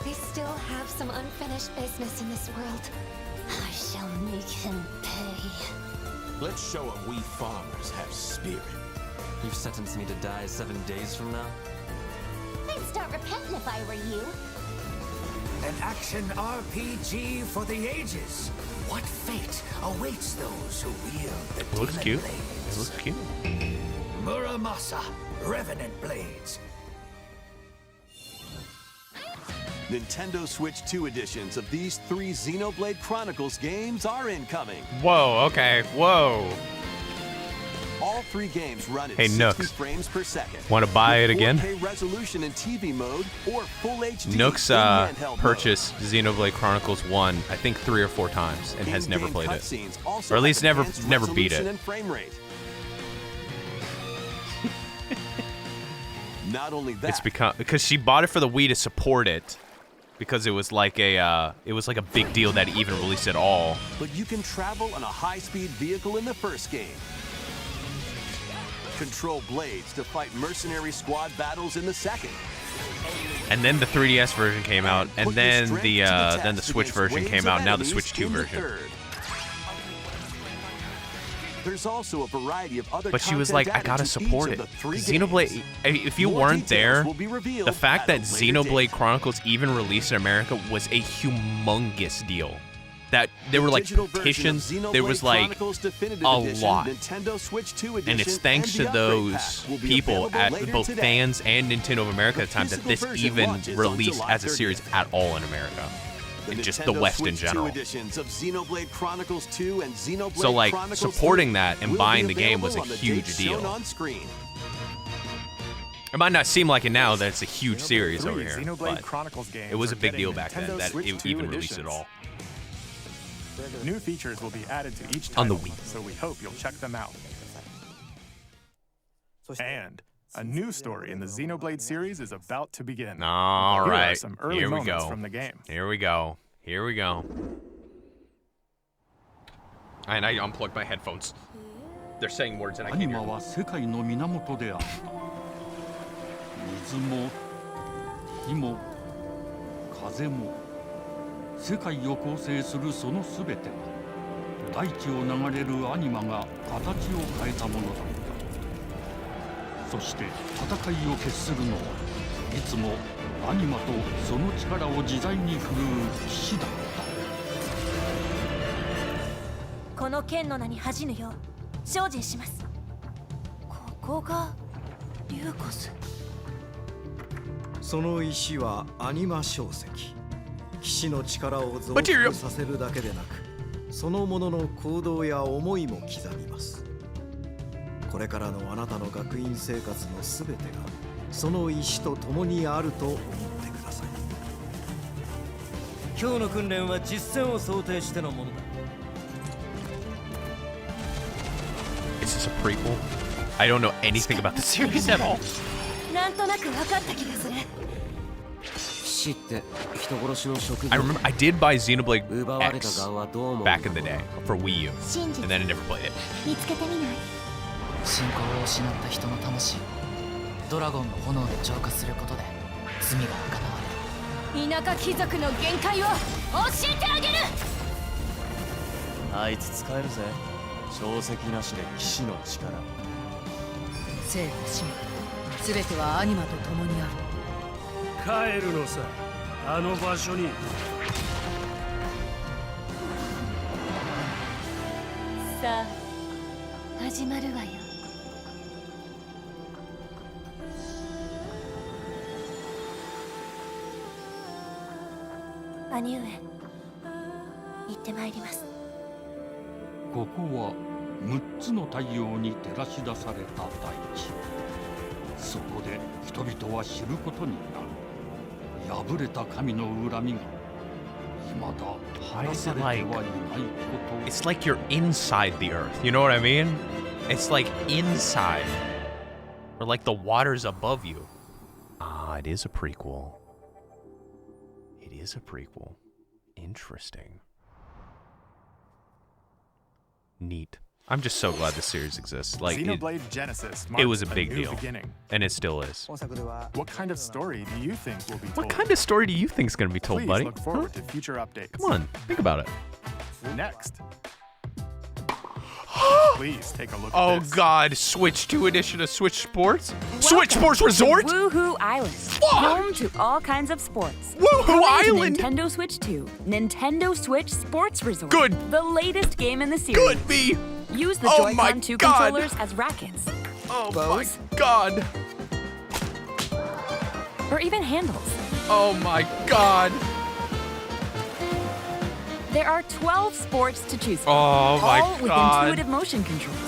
We still have some unfinished business in this world. I shall make him pay. Let's show him we farmers have spirit. You've sentenced me to die 7 days from now? I'd start repenting if I were you. An action RPG for the ages. What fate awaits those who wield the It looks demon cute. blades? It looks cute. Muramasa, Revenant Blades. Nintendo Switch 2 editions of these 3 Xenoblade Chronicles games are incoming. Whoa, okay. Whoa. All 3 games run at Hey, 60 Nooks. frames per second. Want to buy it with again? 4K resolution in TV mode or full HD Nooks in handheld mode. purchased Xenoblade Chronicles 1, I think 3 or 4 times, and has never In-game played it. cutscenes also Or at least have never enhanced beat resolution it. and frame rate. Not only that, It's because she bought it for the Wii to support it, because it was like a big deal that it even released at all. but you can travel on a high-speed vehicle in the first game. Control blades to fight mercenary squad battles in the second. And then the 3DS version came out, and Put your then strength the to test then the Switch against version waves came of out. Now the enemies Switch 2 in the version. third. There's also a variety of other But she was content like, I gotta added to support each it. of the 3 Xenoblade, games. if you More weren't details there, will be revealed the fact at that a later Xenoblade date. Chronicles even released in America was a humongous deal. That there were like Digital version of petitions, Xenoblade there was like Chronicles Definitive a Edition, lot. Nintendo Switch 2 And edition, it's thanks and to the upgrade those pack will be people available at later both today. fans and Nintendo of America at the time that physical this version even launches on released July as a series 30th. at all in America. The And just Nintendo the West in Switch 2 general. editions of Xenoblade Chronicles 2 and Xenoblade So like Chronicles supporting 3 that and will buying be the game was a available on the huge dates deal. shown on screen. It might not seem like it now that it's a huge Xenoblade series 3 over here, Xenoblade but Chronicles games it was are a big getting deal back then Nintendo that Switch it 2 even released it editions. all. New features will be added to each On the title, Wii. so we hope you'll check them out. And a new story in the Xenoblade series is about to begin. All Here are right, some early here we moments go. from the game. Here we go. Here we go. And I unplugged my headphones. They're saying words and I can't アニ hear マ them. は世界の源であった水も火も風も世界を構成するそのすべては大地を流れるアニマが形を変えたものだったそして戦いを決するのはいつもアニマとその力を自在に振るう騎士だったこの剣の名に恥じぬよう精進します。ここがリューコス。その石はアニマ小石。騎士の力を増 Material 幅させるだけでなく、そのものの行動や思いも刻みます。これからのあなたの学院生活のすべてがその石と共にあると思ってください。今日の訓練は実践を想定してのものだ。Is this a prequel? I don't know anything about the series at all. なんとなく分かった気がする。騎士って人殺しの職業。 I remember I did buy Xenoblade 奪われた X 側はどう思う back in the day for Wii U, and then I never played it. 見つけてみない？信仰を失った人の魂をドラゴンの炎で浄化することで罪が贖われる。田舎貴族の限界を教えてあげる。あいつ使えるぜ。小石なしで騎士の力。生と死すべてはアニマと共にある。帰るのさ、あの場所に。さあ始まるわよ。兄上、行ってまいります。ここは6つの太陽に照らし出された大地。そこで人々は知ることになる。破れた神の恨みが未だ晴らされてはいないこと。 It's like you're inside the earth. You know what I mean? It's like inside, or like the waters above you. Ah, it is a prequel. It is a prequel. Interesting. Neat. I'm just so glad this series exists. Like Xenoblade Genesis it was a marked big new deal, beginning. and it still is. What kind of story do you think will be told? What kind of story do you think is going to be told, Please buddy? look forward to future updates. Come on, think about it. Next. Please take a look Oh at this. God! Switch 2 edition of Switch Sports. Switch Sports Resort. Woohoo Island. Home to all kinds of sports. Woohoo Coming to Island. Nintendo Switch 2. Nintendo Switch Sports Resort. Good. The latest game in the series. Good me. Use the Oh my Joy-Con 2 God. controllers as rackets. Oh bows, my God. or even handles. Oh my God. There are 12 sports to choose from. Oh my all with God. intuitive motion controls.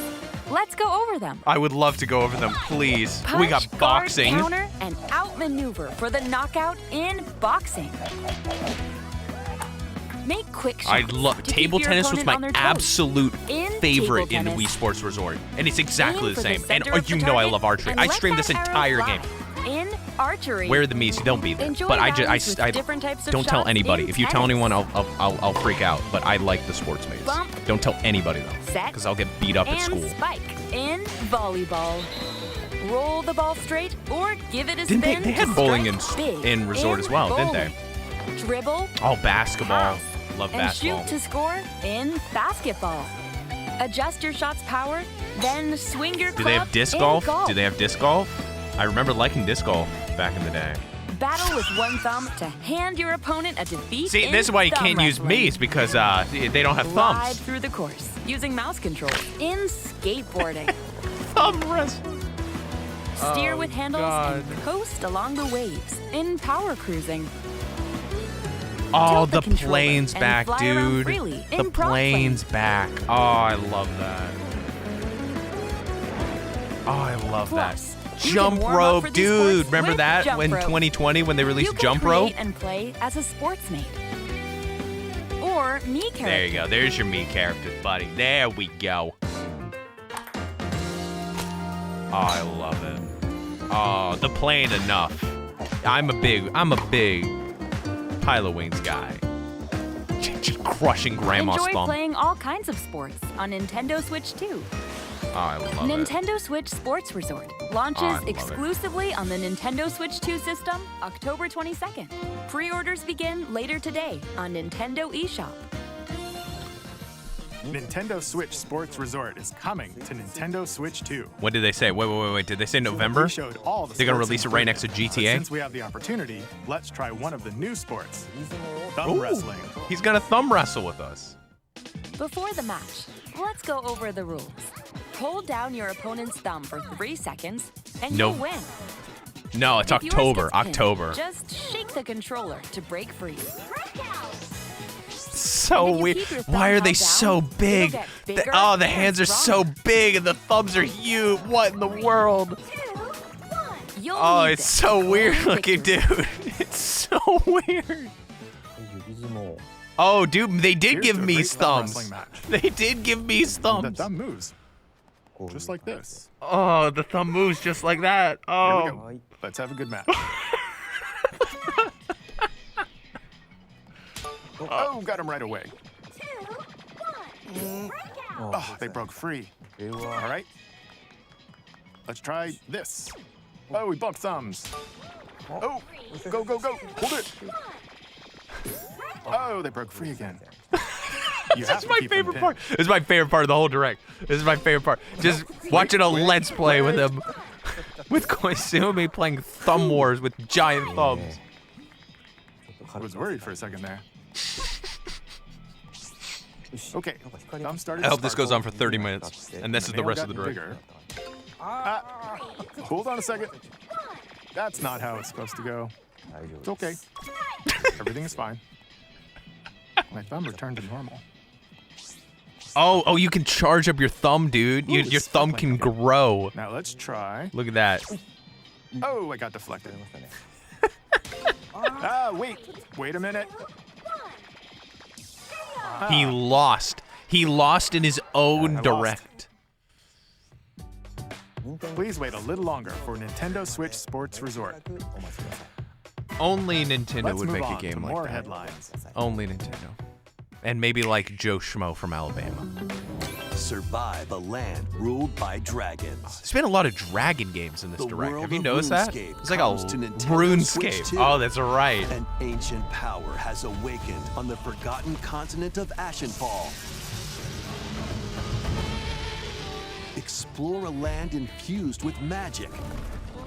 Let's go over them. I would love to go over them, please. Punch, We got guard, boxing. counter, and outmaneuver for the knockout in boxing. Make quick shots. I love to table keep your tennis was opponent on my their toes. absolute In favorite table in the tennis, Wii Sports Resort, and it's exactly aim the for same. And center of the you know I target love archery. and I let streamed that this arrow entire fly. game. In archery. Where are the Miis? Don't be there. Enjoy But rounds with I different types of don't tell shots anybody. in If you tell tennis. anyone, I'll freak out. But I like the sports maze. Bump. Don't tell anybody though, Set. because I'll get beat up at and school. spike in volleyball. Roll the ball straight or give it a Didn't spin. they had to bowling strike big in Resort in as well, didn't they? bowling. Dribble. Oh, basketball. Pass. Love And basketball. shoot to score in basketball. Adjust your shot's power, then swing your Do club they have disc in golf? Do they have disc golf? I remember liking disc golf back in the day. Battle with one thumb to hand your opponent a defeat. See, in this is why you thumb can't use wrestling. Mii's, because they don't have Ride thumbs. through the course using mouse controls in skateboarding. Thumb wrestling. Steer Oh, with handles God. and coast along the waves in power cruising. Oh, Tilt the controller plane's and back, fly around dude. freely The in prop plane's back. Oh, I love that. Oh, I love Plus, that. you Jump can warm up rope, for these dude. sports Remember with that jump when rope. 2020 when they You released can Jump create Rope? and play as a sportsmate. Or me character. There you go. There's your me character, buddy. There we go. Oh, I love it. Oh, the plane enough. I'm a big Pilot Wings guy. Just crushing Grandma's Enjoy thumb. playing all kinds of sports on Nintendo Switch 2. Oh, I love it. Nintendo Switch Sports Resort launches Oh, I love it. exclusively on the Nintendo Switch 2 system October 22nd. Pre-orders begin later today on Nintendo eShop. Nintendo Switch Sports Resort is coming to Nintendo Switch 2. What did they say? Wait. Did they say November? We showed all the They're gonna sports release it right next to included. But GTA? since we have the opportunity, let's try one of the new sports. Thumb Ooh, wrestling. He's gonna thumb wrestle with us. Before the match, let's go over the rules. Hold down your opponent's thumb for 3 seconds, and Nope. you'll win. No, it's If yours October. gets pinned, October. Just shake the controller to break free. So And if you weird. keep your thumb Why are they held down, so it'll big? get bigger Oh, the and hands are so stronger. big and the thumbs are huge. What in the world? You'll Oh, need it's this so for weird playing looking, victory. dude. It's so weird. Oh, dude, they did Here's give to a me great thumb thumbs. wrestling match. They did give me The thumbs. thumb moves. Just like this. Oh, the thumb moves just like that. Here Oh. we go. Let's have a good match. Oh, got him right away. Oh, they broke free. All right. Let's try this. Oh, we bumped thumbs. Oh, go, go, go. Hold it. Oh, they broke free again. You This have is to my keep them favorite pinned. part. This is my favorite part of the whole direct. This is my favorite part. Just watching a Let's Play with him. With Koizumi playing Thumb Wars with giant thumbs. I was worried for a second there. Okay, thumb started. I hope this goes on for 30 minutes. And this is the rest of the direct. Hold on a second. That's not how it's supposed to go. It's okay. Everything is fine. My thumb returned to normal. Oh, you can charge up your thumb, dude. Ooh, Your it's thumb can grow. Now let's try. Look at that. Oh, I got deflected. Wait a minute. He lost. He lost in his own I lost. direct. Please wait a little longer for Nintendo Switch Sports Resort. Only Nintendo Let's would move make on a game to like more that. headlines. Only Nintendo. And maybe like Joe Schmo from Alabama. Survive a land ruled by dragons. There's been a lot of dragon games in this The direct. world Have you of noticed that? RuneScape It's like a comes to Nintendo Switch RuneScape. 2. Oh, that's right. An ancient power has awakened on the forgotten continent of Ashenfall. Explore a land infused with magic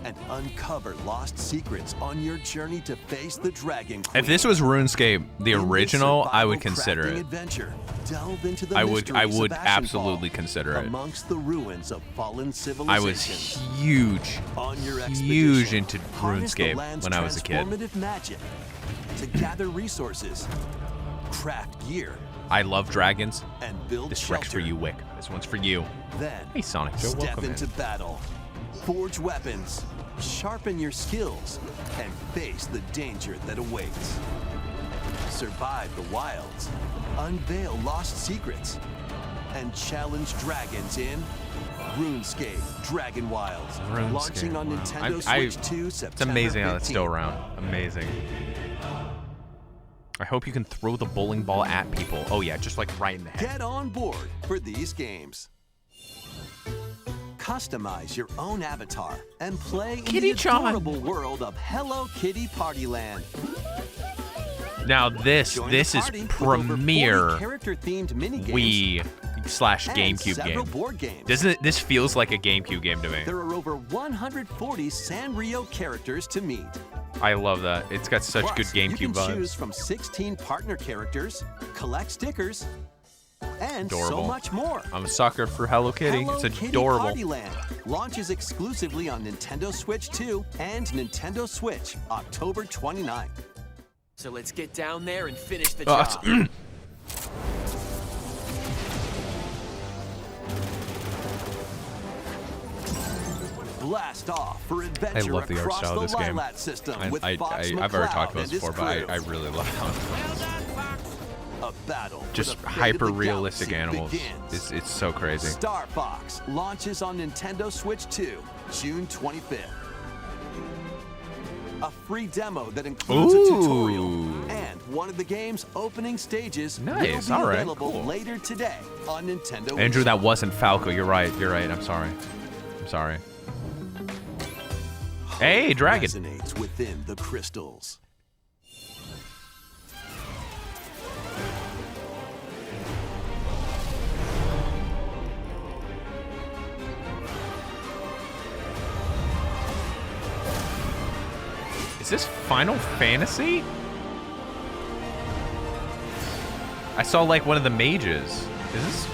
and uncover lost secrets on your journey to face the Dragon Queen. If this was RuneScape, the In this original, I would survival consider crafting it. Adventure, delve into the I would mysteries of Ashenfall, absolutely consider it. amongst the ruins of fallen I civilizations. was huge, On your huge expedition, into harness the RuneScape land's when I was a kid. transformative magic to gather resources, craft gear, I love dragons. and build This shelter. direct's for you, Wick. This one's for you. Then, Hey, Sonic Joe, step welcome into in. battle, forge weapons, sharpen your skills, and face the danger that awaits. Survive the wilds, unveil lost secrets, and challenge dragons in RuneScape Dragon Wilds, launching on Nintendo Switch 2 It's September amazing how that's still 15th. around. Amazing. I hope you can throw the bowling ball at people. Oh yeah, just like right in the head. Get on board for these games. Customize your own avatar and play in the Kitty-chan. adorable world of Hello Kitty Partyland. Now this Join the is party with over 40 premier character-themed minigames Wii / and GameCube several game. board games. Doesn't it? This feels like a GameCube game to me. There are over 140 Sanrio characters to meet. I love that. It's got such Plus, good GameCube you can vibes. choose from 16 partner characters, collect stickers, and Adorable. so much more. I'm a sucker for Hello Kitty. Hello It's Kitty adorable. Partyland launches exclusively on Nintendo Switch 2 and Nintendo Switch October 29th. So let's get down there and finish the Oh, job. Blast off for I adventure love the art across style of the this game. Lilat system with Fox I've already talked McCloud about and this before, his but I crew. really love how A battle for just the fate of the hyper-realistic galaxy animals. begins. It's so crazy. Star Fox launches on Nintendo Switch 2, June 25th. A free demo that includes a tutorial Ooh. and one of the game's opening stages Nice, will be all right, available cool. later today on Nintendo. Andrew, that wasn't Falco. You're right. You're right. I'm sorry. I'm sorry. Hey, dragon. Resonates within the crystals. Is this Final Fantasy? I saw like one of the mages. Is this?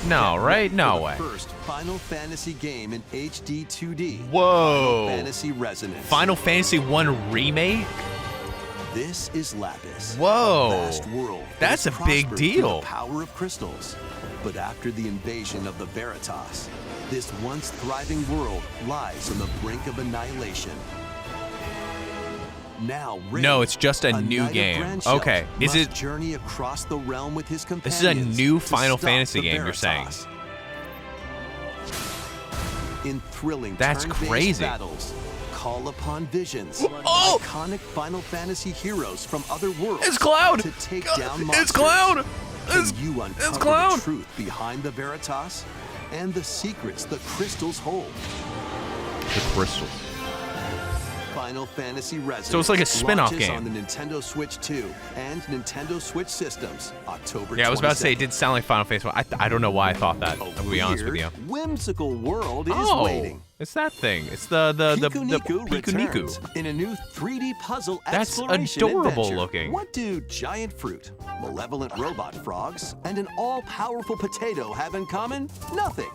No, right? No the way. First Final Fantasy game in HD 2D. Whoa. Final Fantasy Resonance. Final Fantasy 1 remake? This is Lapis. Whoa. A vast world. That's that a has big prospered through deal. The power of crystals. But after the invasion of the Veritas, this once thriving world lies on the brink of annihilation. Now, Ray, No, it's just a new knight of game. Grand Shelf, Okay, is must it? journey across the realm with his companions? This is a new to Final stop Fantasy the game, you're saying? Veritas. In thrilling That's turn-based crazy. battles, call upon visions, Oh! iconic Final Fantasy heroes from other worlds. It's Cloud! To take down monsters. It's Cloud! Can you uncover Cloud! the truth behind the Veritas and the secrets the crystals hold? The crystals. Final Fantasy Resonance. So it's like a spin-off launches game. on the Nintendo Switch 2 and Nintendo Switch systems, October 22nd. Yeah, I was about to say, it did sound like Final Fantasy 1. I don't know why I thought that. I'm be honest with you. Whimsical world is Oh, waiting. it's that thing. It's the Pikuniku Pikuniku. returns in a new 3D puzzle That's exploration adorable adventure. looking. What do giant fruit, malevolent robot frogs, and an all-powerful potato have in common? Nothing.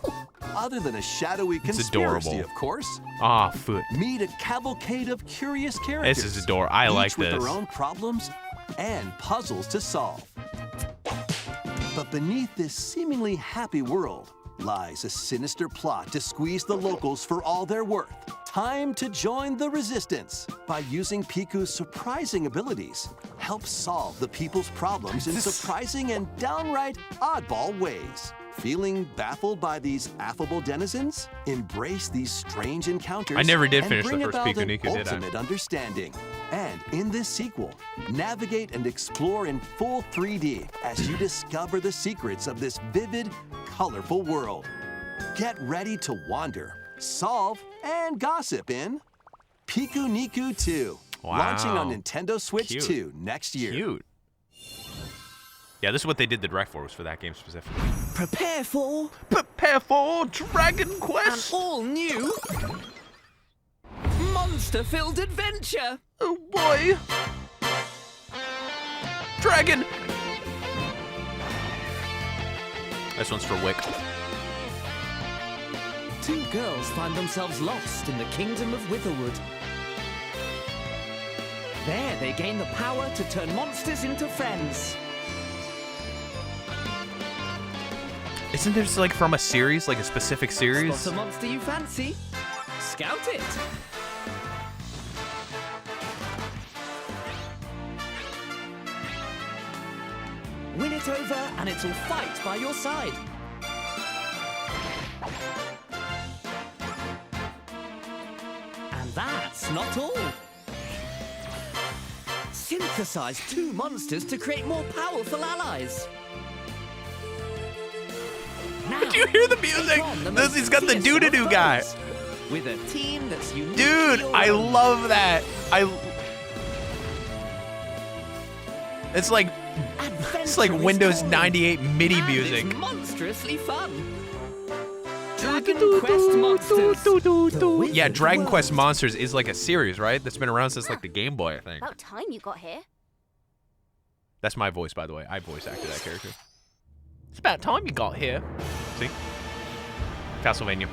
Other than a shadowy It's conspiracy, adorable. of course. Ah, foot. Meet a cavalcade of curious characters. This is adorable. I like each with this. their own problems and puzzles to solve. But beneath this seemingly happy world lies a sinister plot to squeeze the locals for all they're worth. Time to join the resistance. By using Piku's surprising abilities, help solve the people's problems in surprising and downright oddball ways. Feeling baffled by these affable denizens? Embrace these strange encounters. I never did and finish the bring first about an Pikuniku, did I? ultimate understanding. And in this sequel, navigate and explore in full 3D as you discover the secrets of this vivid, colorful world. Get ready to wander, solve, and gossip in Pikuniku 2. Wow. Launching on Nintendo Switch Cute. 2 next year. Cute. Yeah, this is what they did the direct for, was for that game specifically. Prepare for Dragon Quest! an all-new monster-filled adventure. Oh boy! Dragon! This one's for Wick. Two girls find themselves lost in the kingdom of Witherwood. There, they gain the power to turn monsters into friends. Isn't this like from a series, like a specific series? Spot a monster you fancy? Scout it. Win it over and it'll fight by your side. And that's not all. Synthesize two monsters to create more powerful allies. Now, Do you hear the music? take on the most He's got the fearsome of doo-doo-doo guy. foes with a team that's unique. Dude, to your I own. love that. It's like Windows 98 MIDI And music. it's monstrously fun. Dragon Quest Monsters. Yeah, Dragon Quest Monsters is like a series, right? That's been around since like the Game Boy, I think. About time you got here. That's my voice, by the way. I voice acted that character. It's about time you got here. See? Castlevania.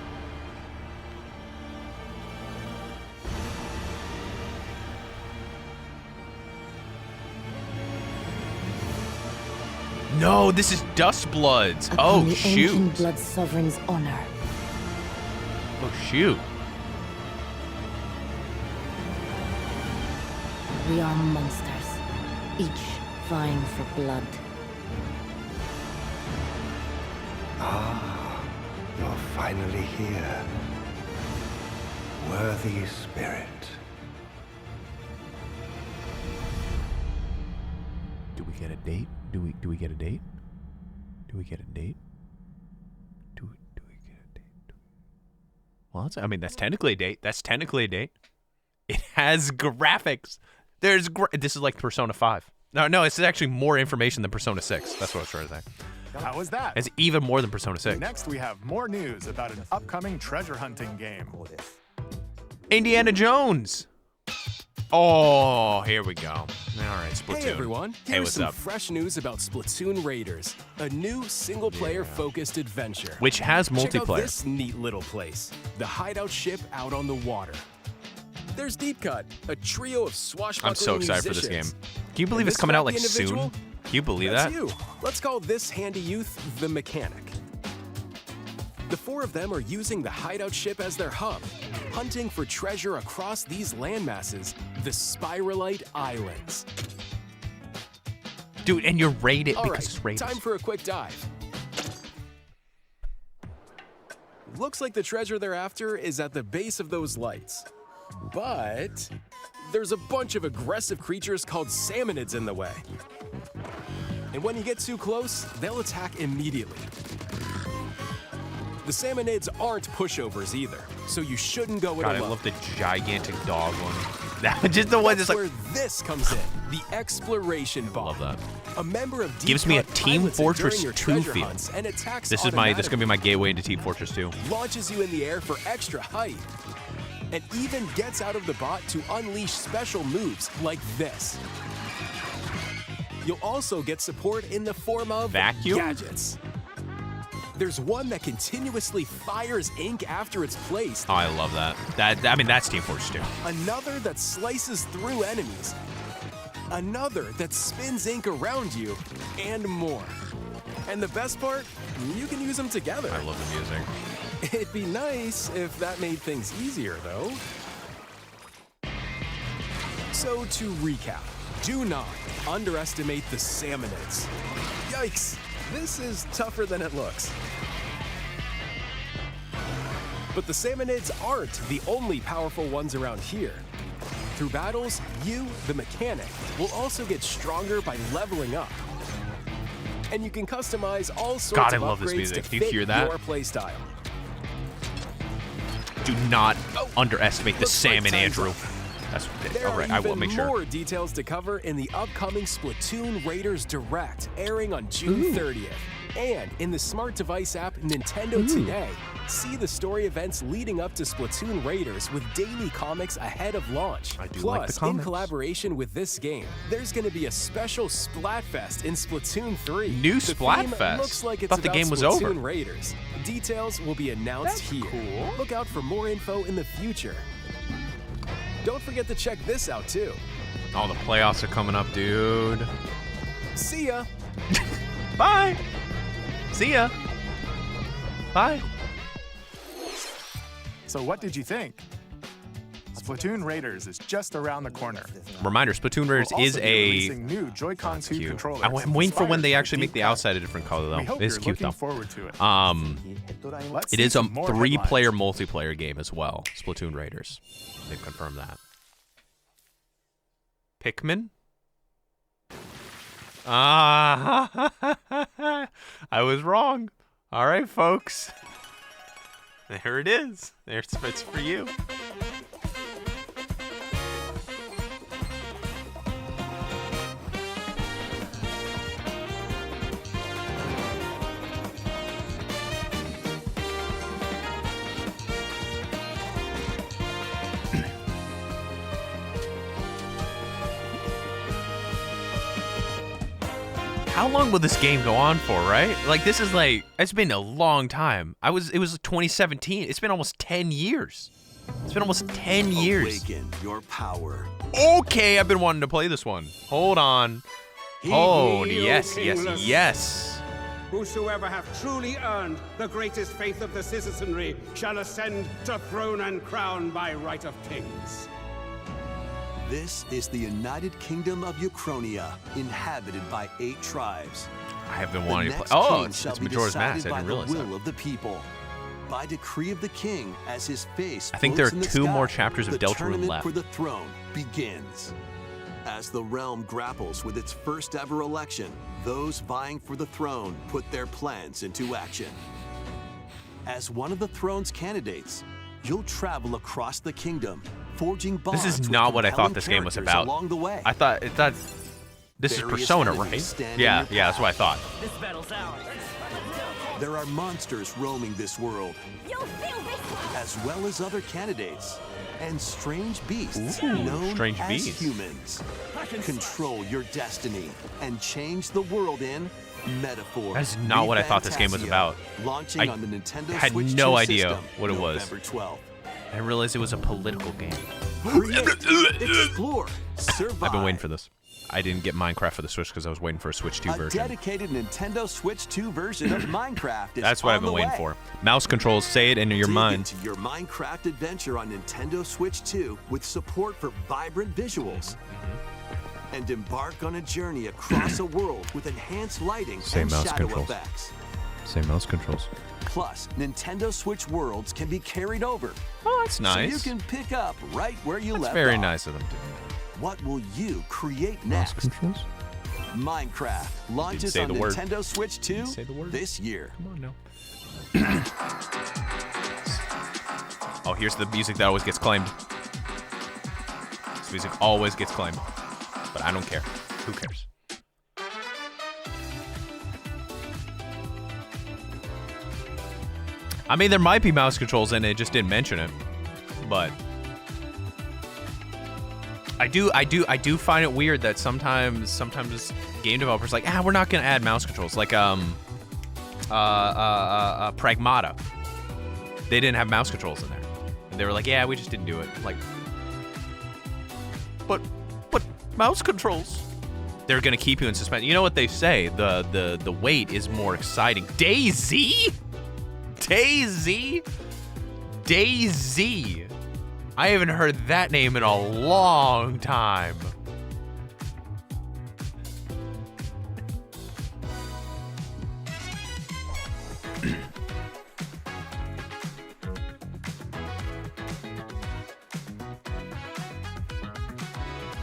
No, this is Dust Bloods. Oh, the shoot. ancient blood sovereign's honor. Oh, shoot. We are monsters, each vying for blood. Ah, you're finally here. Worthy spirit. Do we get a date? Do we get a date? Do we get a date? Do we get a date? Well, that's technically a date. That's technically a date. It has graphics. This is like Persona 5. No, it's actually more information than Persona 6. That's what I was trying to say. How was that? It's even more than Persona 6. Next, we have more news about an upcoming treasure hunting game. Indiana Jones. Oh, here we go. All right, Splatoon. Hey everyone, Hey, here's what's some up? fresh news about Splatoon Raiders, a new single-player focused adventure. Which has Check out multiplayer. this neat little place, the hideout ship out on the water. There's Deep Cut, a trio of swashbuckling I'm so excited for this musicians. game. Can you believe And it's this coming out crafty like soon? individual, Can you believe that's that? you. Let's call this handy youth the mechanic. The four of them are using the hideout ship as their hub, hunting for treasure across these landmasses, the Spiralite Islands. Dude, and you're rated All because right, it's rated. time for a quick dive. Looks like the treasure they're after is at the base of those lights. But there's a bunch of aggressive creatures called salmonids in the way. And when you get too close, they'll attack immediately. The salmonids aren't pushovers either, so you shouldn't go it God, I alone. love the gigantic dog one. Just the one That's that's like. where this comes in, the exploration ball. Love that. A member of Deep Gives me a Cut Team pilots it Fortress during your 2 treasure feel. hunts and attacks This is gonna be my gateway into Team Fortress 2. launches you in the air for extra height, and even gets out of the bot to unleash special moves like this. You'll also get support in the form of Vacuum? gadgets. There's one that continuously fires ink after it's placed. Oh, I love that. That's Team Fortress 2. Another that slices through enemies. Another that spins ink around you, and more. And the best part, you can use them together. I love the music. It'd be nice if that made things easier, though. So to recap, do not underestimate the salmonids. Yikes, this is tougher than it looks. But the salmonids aren't the only powerful ones around here. Through battles, you, the mechanic, will also get stronger by leveling up. And you can customize all sorts God, I of love this upgrades music. to Do you fit hear that? your playstyle. Do not underestimate the Looks like salmon, time's Andrew. up. That's There all right. are I will even make sure. more details to cover in the upcoming Splatoon Raiders Direct, airing on June 30th. And in the smart device app Nintendo Today, see the story events leading up to Splatoon Raiders with daily comics ahead of launch. I do Plus, like the in comics. collaboration with this game, there's going to be a special Splatfest in Splatoon 3. New The Splatfest? theme looks like it's Thought the about game was Splatoon over. Raiders. Details will be announced here. cool. Look out for more info in the future. Don't forget to check this out too. Oh, the playoffs are coming up, dude. See ya. Bye. See ya. Bye. So what did you think? Splatoon Raiders is just around the corner. Reminder: Splatoon Raiders We'll is also be a. releasing new Joy-Con 2 Cute. controllers. I'm waiting for when they inspired actually by make the Deep Cut. outside a different color We though. hope It's you're cute looking though. forward to it. Let's It see is a some more 3-player headlines. multiplayer game as well. Splatoon Raiders. They've confirmed that. Pikmin. Ah, I was wrong. All right, folks. There it is. It's for you. How long will this game go on for, right? Like, this is like, it's been a long time. It was 2017. It's been almost 10 years. It's been almost 10 years. Awaken your power. Okay, I've been wanting to play this one. Hold on. Oh, Heed ye, yes, O yes, kingless. yes. Whosoever hath truly earned the greatest faith of the citizenry shall ascend to throne and crown by right of kings. This is the United Kingdom of Uchronia, inhabited by 8 tribes. I have been The wanting to play. next Oh, king it's shall be Majora's Mask. decided I by didn't the realize will that. of the people. By decree of the king, as his face I think there floats are in the 2 more sky, chapters of the Deltarune tournament left. for the throne begins. As the realm grapples with its first ever election, those vying for the throne put their plans into action. As one of the throne's candidates, you'll travel across the kingdom, forging bonds This is with not what I thought compelling this game was characters about. along the way. I thought this is Various Persona, enemies right? stand in Yeah, your yeah, that's what I thought. This battle's ours. There are monsters roaming this world. You'll feel this one. as well as other candidates, and strange beasts Ooh, known strange as beasts. humans. Control your destiny and change the world in Metaphor. That's not what I thought this game was about. Launching I on the Nintendo had Switch no 2 idea system, what it was. November 12th. I didn't realize it was a political game. Create, explore, survive. I've been waiting for this. I didn't get Minecraft for the Switch because I was waiting for a Switch 2 A version. dedicated Nintendo Switch 2 version of Minecraft is That's what on I've been the waiting way. for. Mouse controls, say it in your Dig mind. into your Minecraft adventure on Nintendo Switch 2 with support for vibrant visuals. And embark on a journey across a world with enhanced lighting Say and mouse shadow controls. effects. Say mouse controls. Plus, Nintendo Switch worlds can be carried over. Oh, that's nice. So you can pick up right where you That's left very off. nice of them to What will you create Mouse next? controls? Minecraft launches say on the word. Nintendo Switch 2 say the word. this year. Come on now. Oh, here's the music that always gets claimed. This music always gets claimed. But I don't care. Who cares? I mean, there might be mouse controls in it, just didn't mention it. But I do find it weird that sometimes game developers are like, we're not gonna add mouse controls. Like Pragmata. They didn't have mouse controls in there. And they were like, yeah, we just didn't do it. Like, but mouse controls. They're gonna keep you in suspense. You know what they say? The wait is more exciting. Daisy? I haven't heard that name in a long time.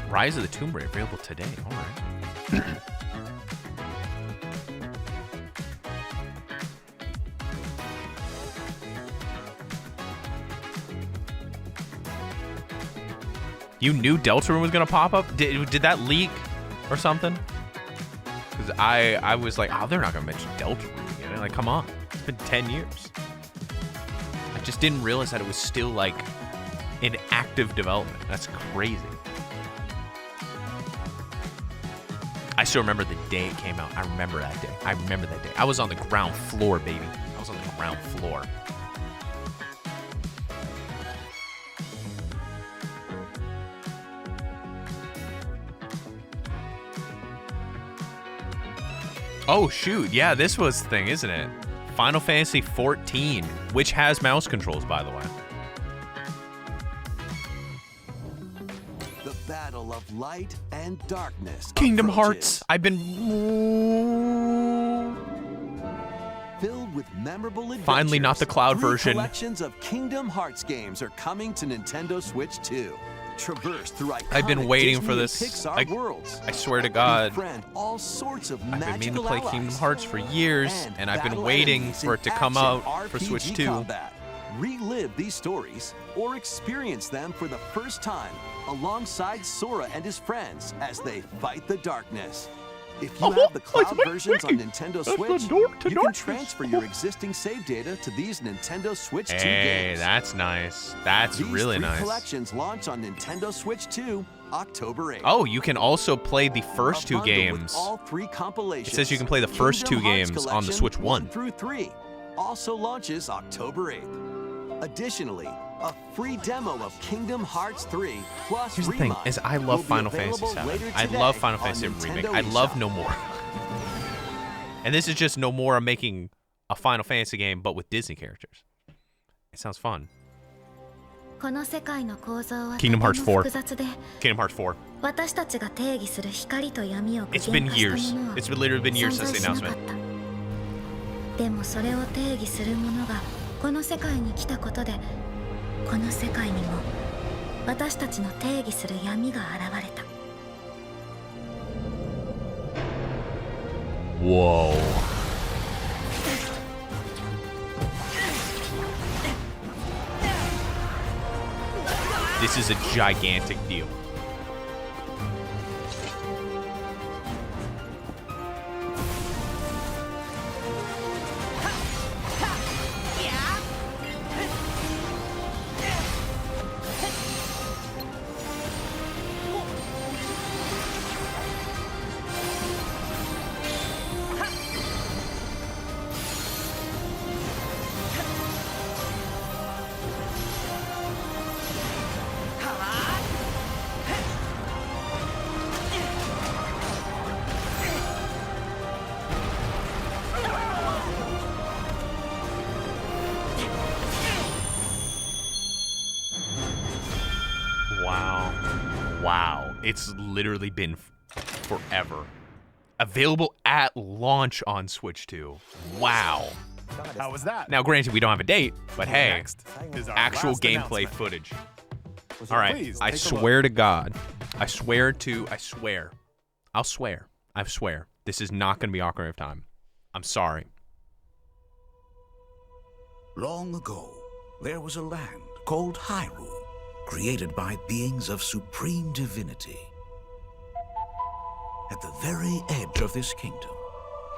Rise of the Tomb Raider available today. All right. You knew Deltarune was gonna pop up? Did that leak or something? Because I was like, oh, they're not gonna mention Deltarune again. Like, come on, it's been 10 years. I just didn't realize that it was still like in active development. That's crazy. I still remember the day it came out. I remember that day. I was on the ground floor, baby. I was on the ground floor. Oh, shoot. Yeah, this was the thing, isn't it? Final Fantasy 14, which has mouse controls, by the way. The battle of light and darkness. Kingdom approaches. Hearts. I've been Filled with memorable adventures. Finally, not the cloud 3 version. collections of Kingdom Hearts games are coming to Nintendo Switch 2. Traverse through iconic I've been waiting Disney for and this. Pixar worlds. I swear to God. Befriend all sorts of I've been meaning to magical play allies. Kingdom Hearts for years, and I've been battle waiting enemies for in it to come action out for Switch RPG 2. combat. Relive these stories or experience them for the first time alongside Sora and his friends as they fight the darkness. If you have the cloud versions on Nintendo Switch, you can transfer your existing save data to these Nintendo Switch 2 Hey, games. that's nice. That's These really 3 nice. collections launch on Nintendo Switch 2 October 8th. Oh, you can also play the first 2 Bundle with games. all 3 compilations. It says you can play the first 2 Kingdom Hearts games on the Collection Switch 1. through 3 also launches October 8th. Additionally, a free demo of Kingdom Hearts 3 plus Here's the thing, Remind is I will love be Final Fantasy available 7. later I today love Final on Fantasy 7 Remake. Nintendo I love eShop. Nomura. And this is just Nomura making a Final Fantasy game, but with Disney characters. It sounds fun. Kingdom Hearts 4. Kingdom Hearts 4. It's been years. It's literally been years since the announcement. でもそれを定義するものがこの世界に来たことでこの世界にも私たちの定義する闇が現れた Whoa. This is a gigantic deal. Wow. It's literally been forever. Available at launch on Switch 2. Wow. How was that? Now, granted, we don't have a date, but hey, Next is our actual last gameplay announcement. footage. All right, Please, I take a swear to God, I swear, I'll swear, I swear, this is not going to be Ocarina of Time. I'm sorry. Long ago, there was a land called Hyrule, created by beings of supreme divinity. At the very edge of this kingdom,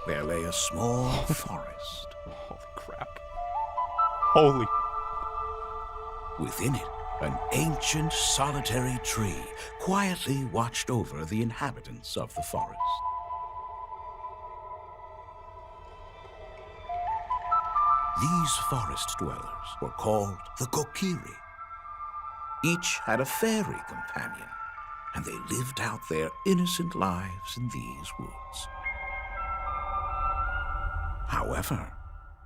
there lay a small forest. Holy crap. Holy. Within it, an ancient solitary tree quietly watched over the inhabitants of the forest. These forest dwellers were called the Kokiri. Each had a fairy companion, and they lived out their innocent lives in these woods. However,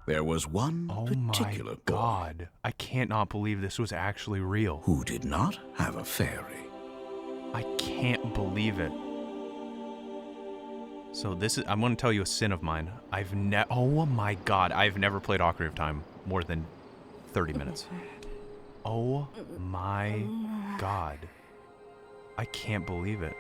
there was one particular boy. God, I can't not believe this was actually real. Who did not have a fairy. I can't believe it. So this is, I'm going to tell you a sin of mine. Oh my God, I've never played Ocarina of Time more than 30 minutes. Oh my God. I can't believe it.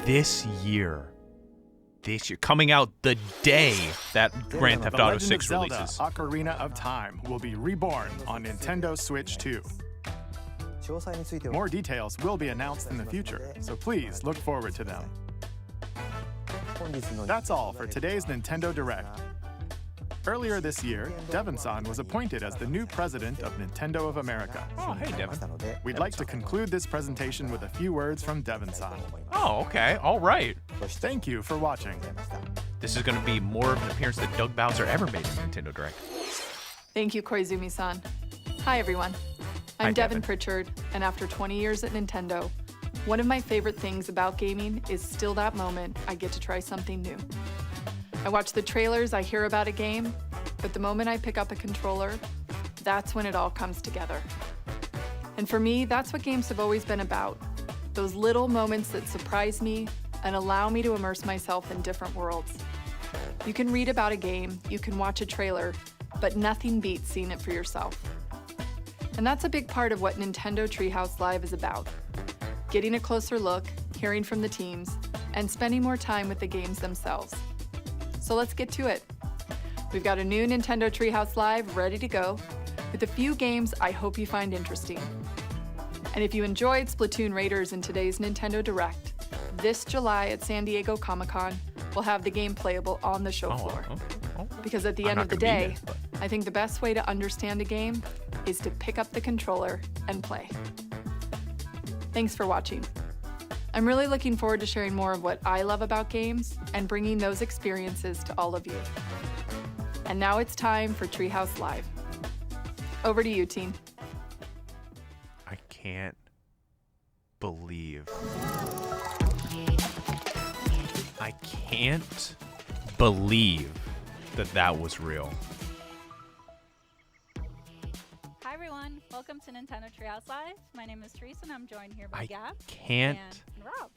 This year, coming out the day that Grand Theft Auto 6 Zelda, releases. Ocarina of Time will be reborn on Nintendo Switch 2. More details will be announced in the future, so please look forward to them. That's all for today's Nintendo Direct. Earlier this year, Devon-san was appointed as the new president of Nintendo of America. Oh, hey, Devon. We'd like to conclude this presentation with a few words from Devon-san. Oh, okay. All right. Thank you for watching. This is going to be more of an appearance that Doug Bowser ever made in Nintendo Direct. Thank you, Koizumi-san. Hi, everyone. I'm Hi, Devin Devin. Pritchard, and after 20 years at Nintendo, one of my favorite things about gaming is still that moment I get to try something new. I watch the trailers, I hear about a game, but the moment I pick up a controller, that's when it all comes together. And for me, that's what games have always been about. Those little moments that surprise me and allow me to immerse myself in different worlds. You can read about a game, you can watch a trailer, but nothing beats seeing it for yourself. And that's a big part of what Nintendo Treehouse Live is about. Getting a closer look, hearing from the teams, and spending more time with the games themselves. So let's get to it. We've got a new Nintendo Treehouse Live ready to go, with a few games I hope you find interesting. And if you enjoyed Splatoon Raiders in today's Nintendo Direct, this July at San Diego Comic-Con, we'll have the game playable on the show floor. Because at the I'm end not of the gonna be day, there, I think the best way to understand a game is to pick up the controller and play. Thanks for watching. I'm really looking forward to sharing more of what I love about games and bringing those experiences to all of you. And now it's time for Treehouse Live. Over to you, team. I can't believe. I can't believe that that was real. Hi everyone, welcome to Nintendo Treehouse Live. My name is Teresa and I'm joined here by I Gab can't- and Rob.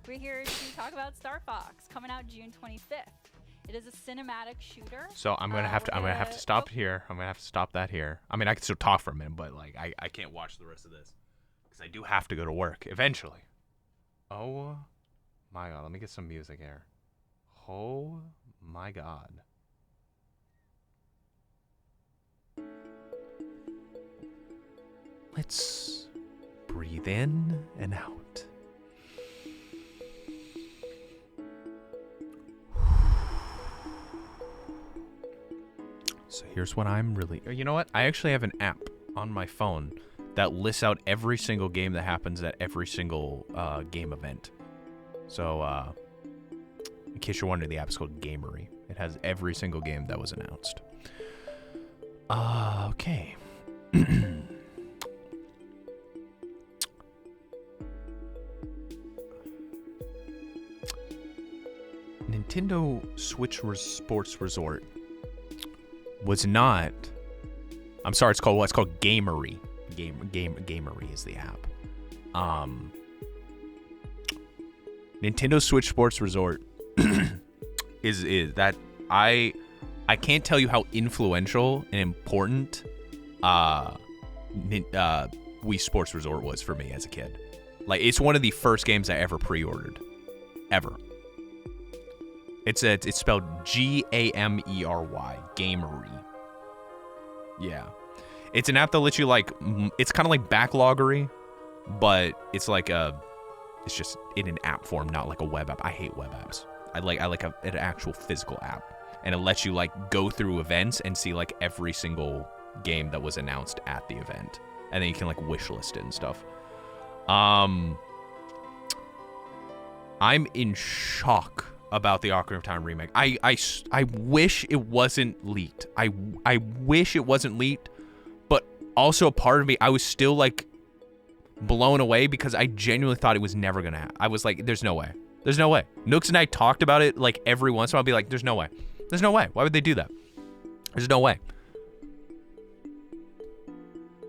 We're here to talk about Star Fox, coming out June 25th. It is a cinematic shooter. So I'm gonna have to stop here. I'm gonna have to stop that here. I mean, I can still talk for a minute, but like I can't watch the rest of this because I do have to go to work eventually. Oh my God, let me get some music here. Oh my God. Let's breathe in and out. So here's what I'm really... You know what? I actually have an app on my phone that lists out every single game that happens at every single game event. So, in case you're wondering, the app is called Gamery. It has every single game that was announced. Okay. Nintendo Switch Sports Resort was not. I'm sorry, it's called what? It's called Gamery. Gamery is the app. Nintendo Switch Sports Resort is that I can't tell you how influential and important Wii Sports Resort was for me as a kid. Like, it's one of the first games I ever pre-ordered, ever. It's spelled Gamery, Gamery. Yeah, it's an app that lets you like. It's kind of like backloggery, but it's like it's just in an app form, not like a web app. I hate web apps. I like an actual physical app, and it lets you like go through events and see like every single game that was announced at the event, and then you can like wish list it and stuff. I'm in shock about the Ocarina of Time remake. I wish it wasn't leaked. I wish it wasn't leaked, but also a part of me, I was still like blown away because I genuinely thought it was never gonna happen. I was like, there's no way. There's no way. Nooks and I talked about it like every once in a while. I'll be like, there's no way. There's no way. Why would they do that? There's no way.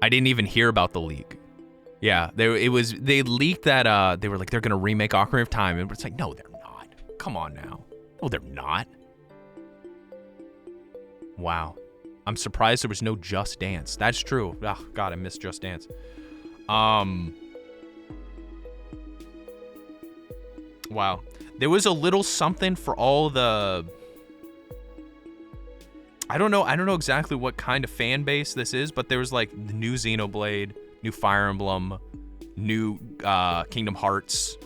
I didn't even hear about the leak. Yeah, they leaked that they were like they're gonna remake Ocarina of Time, and it's like, no, they're not. Come on now. No, they're not. Wow. I'm surprised there was no Just Dance. That's true. Oh, God, I miss Just Dance. Wow. There was a little something for all the... I don't know exactly what kind of fan base this is, but there was like the new Xenoblade, new Fire Emblem, new Kingdom Hearts.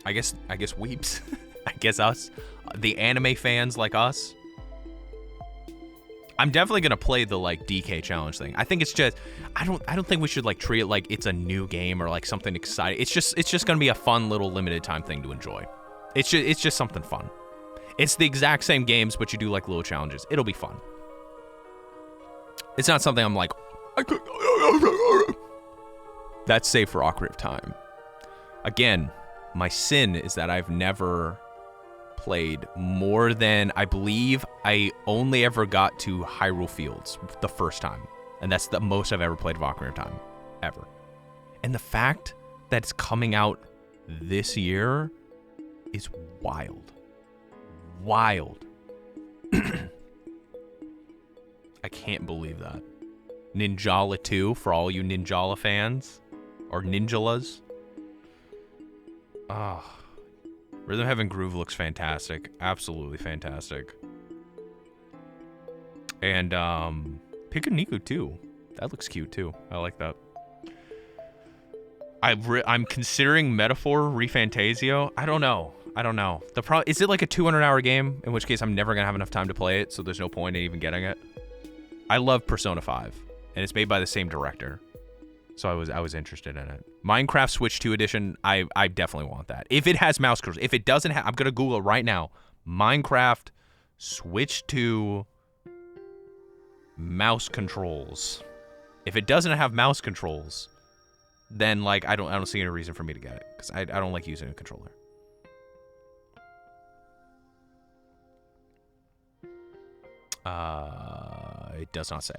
I guess weeps. I guess us, the anime fans like us. I'm definitely gonna play the like DK challenge thing. I think it's just I don't think we should like treat it like it's a new game or like something exciting. It's just gonna be a fun little limited time thing to enjoy. It's just something fun. It's the exact same games, but you do like little challenges. It'll be fun. It's not something I'm like that's safe for Ocarina of Time. Again, my sin is that I've never played more than, I believe I only ever got to Hyrule Fields the first time. And that's the most I've ever played of Ocarina of Time. Ever. And the fact that it's coming out this year is wild. Wild. I can't believe that. Ninjala 2 for all you Ninjala fans. Or Ninjalas. Ah. Oh. Rhythm Heaven Groove looks fantastic. Absolutely fantastic. And Pikuniku too. That looks cute too. I like that. I'm considering Metaphor ReFantasio. I don't know. Is it like a 200-hour game? In which case I'm never gonna have enough time to play it, so there's no point in even getting it. I love Persona 5, and it's made by the same director. So I was interested in it. Minecraft Switch 2 edition, I definitely want that. If it has mouse controls. If it doesn't have, I'm going to Google it right now. Minecraft Switch 2 mouse controls. If it doesn't have mouse controls, then like I don't see any reason for me to get it cuz I don't like using a controller. It does not say.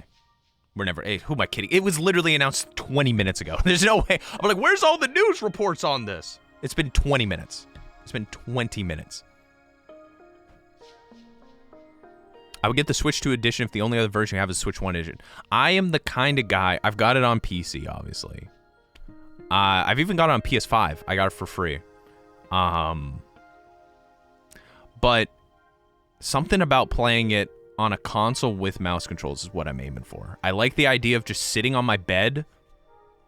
We're never, hey, who am I kidding? It was literally announced 20 minutes ago. There's no way. I'm like, where's all the news reports on this? It's been 20 minutes. It's been 20 minutes. I would get the Switch 2 edition if the only other version you have is Switch 1 edition. I am the kind of guy, I've got it on PC, obviously. I've even got it on PS5. I got it for free. But something about playing it on a console with mouse controls is what I'm aiming for. I like the idea of just sitting on my bed,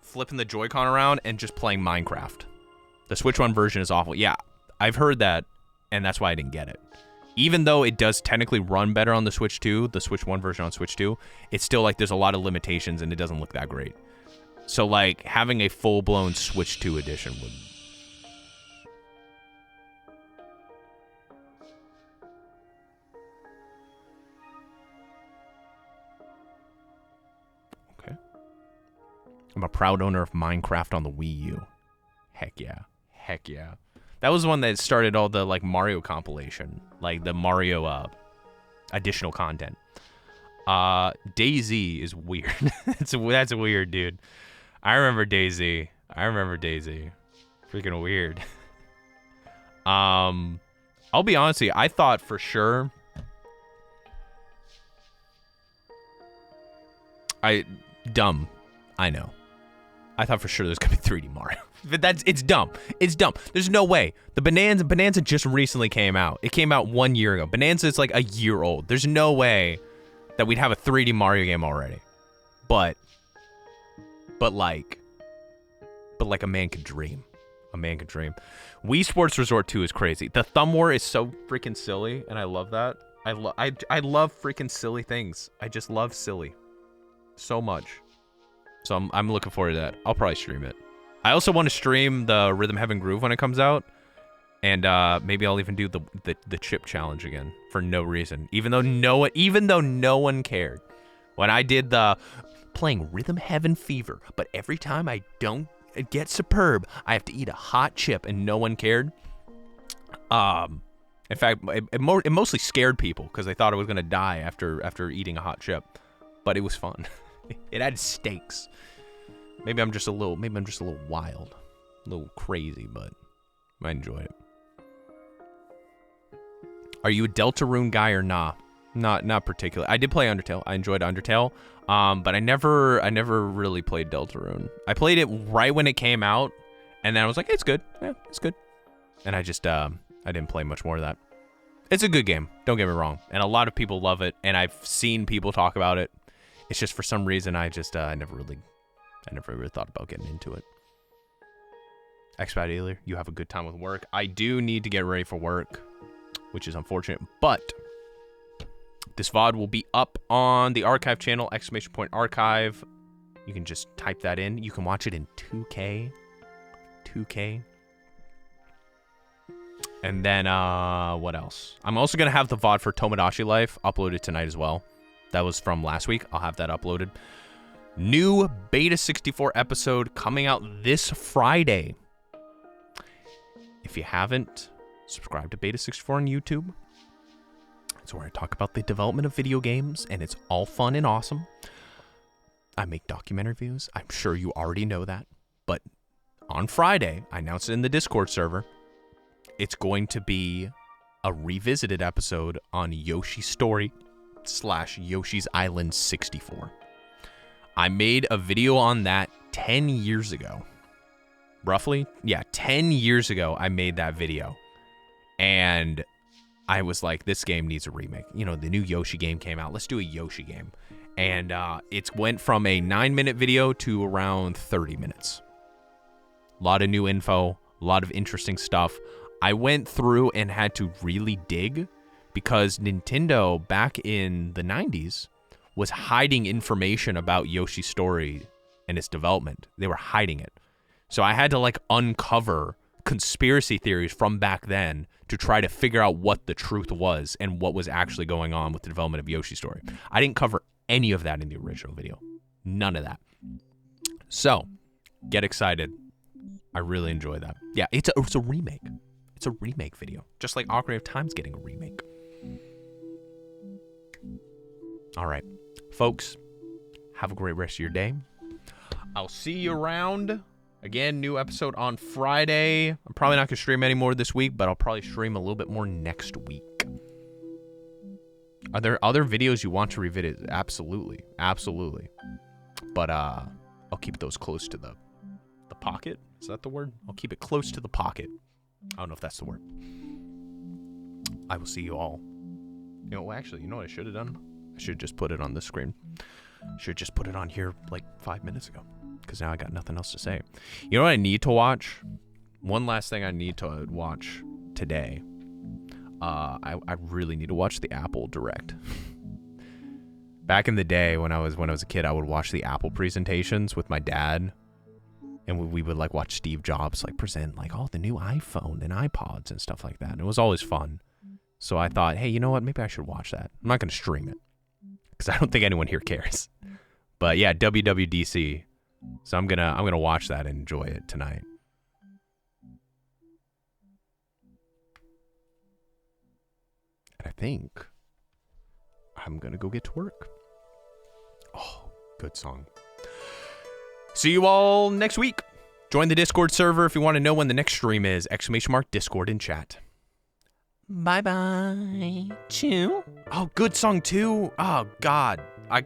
flipping the Joy-Con around, and just playing Minecraft. The Switch 1 version is awful. Yeah, I've heard that, and that's why I didn't get it. Even though it does technically run better on the Switch 2, the Switch 1 version on Switch 2, it's still like there's a lot of limitations, and it doesn't look that great. So like having a full-blown Switch 2 edition would... I'm a proud owner of Minecraft on the Wii U. Heck yeah. Heck yeah. That was one that started all the like Mario compilation, like the Mario additional content. DayZ is weird. That's weird, dude. I remember DayZ. Freaking weird. I'll be honest with you, I thought for sure I know. I thought for sure there's gonna be 3D Mario. But it's dumb. It's dumb. There's no way. The Bonanza just recently came out. It came out 1 year ago. Bonanza is like a year old. There's no way that we'd have a 3D Mario game already. But like a man could dream. A man could dream. Wii Sports Resort 2 is crazy. The thumb war is so freaking silly, and I love that. I love freaking silly things. I just love silly so much. So I'm looking forward to that. I'll probably stream it. I also want to stream the Rhythm Heaven Groove when it comes out, and maybe I'll even do the chip challenge again for no reason, even though no one cared when I did the playing Rhythm Heaven Fever. But every time I don't get superb, I have to eat a hot chip, and no one cared. In fact, it mostly scared people because they thought I was gonna die after eating a hot chip, but it was fun. It had stakes. Maybe I'm just a little wild, a little crazy, but I enjoyed it. Are you a Deltarune guy or nah? Not particularly. I did play Undertale. I enjoyed Undertale. But I never really played Deltarune. I played it right when it came out, and then I was like, it's good. Yeah, it's good. And I just I didn't play much more of that. It's a good game. Don't get me wrong. And a lot of people love it, and I've seen people talk about it. It's just for some reason I never really thought about getting into it. Expat Dealer, you have a good time with work. I do need to get ready for work, which is unfortunate, but this VOD will be up on the archive channel, !archive. You can just type that in. You can watch it in 2K. And then, what else? I'm also going to have the VOD for Tomodachi Life uploaded tonight as well. That was from last week. I'll have that uploaded. New Beta64 episode coming out this Friday. If you haven't, subscribe to Beta64 on YouTube. It's where I talk about the development of video games, and it's all fun and awesome. I make documentary reviews. I'm sure you already know that. But on Friday, I announced it in the Discord server, it's going to be a revisited episode on Yoshi's Story / Yoshi's Island 64. I made a video on that 10 years ago. Roughly? Yeah, 10 years ago I made that video. And I was like, this game needs a remake. You know, the new Yoshi game came out. Let's do a Yoshi game. And it went from a 9-minute video to around 30 minutes. A lot of new info, a lot of interesting stuff. I went through and had to really dig because Nintendo back in the 90s was hiding information about Yoshi's Story and its development. They were hiding it. So I had to like uncover conspiracy theories from back then to try to figure out what the truth was and what was actually going on with the development of Yoshi's Story. I didn't cover any of that in the original video. None of that. So, get excited. I really enjoy that. Yeah, it's a remake. It's a remake video. Just like Ocarina of Time's getting a remake. All right. Folks, have a great rest of your day. I'll see you around. Again, new episode on Friday. I'm probably not going to stream anymore this week, but I'll probably stream a little bit more next week. Are there other videos you want to revisit? Absolutely. Absolutely. But I'll keep those close to the pocket. Is that the word? I'll keep it close to the pocket. I don't know if that's the word. I will see you all. You know, actually, you know what I should have done? I should have just put it on the screen. Should have just put it on here like 5 minutes ago. Because now I got nothing else to say. You know what I need to watch? One last thing I need to watch today. I really need to watch the Apple Direct. Back in the day when I was a kid, I would watch the Apple presentations with my dad. And we would like watch Steve Jobs like present like the new iPhone and iPods and stuff like that. And it was always fun. So I thought, hey, you know what? Maybe I should watch that. I'm not going to stream it because I don't think anyone here cares. But yeah, WWDC So I'm gonna watch that and enjoy it tonight. And I think I'm gonna go get to work. Oh, good song. See you all next week. Join the Discord server if you want to know when the next stream is. !Discord in chat. Bye-bye. Chew. Oh, good song too. Oh, God. I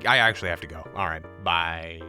actually have to go. All right. Bye.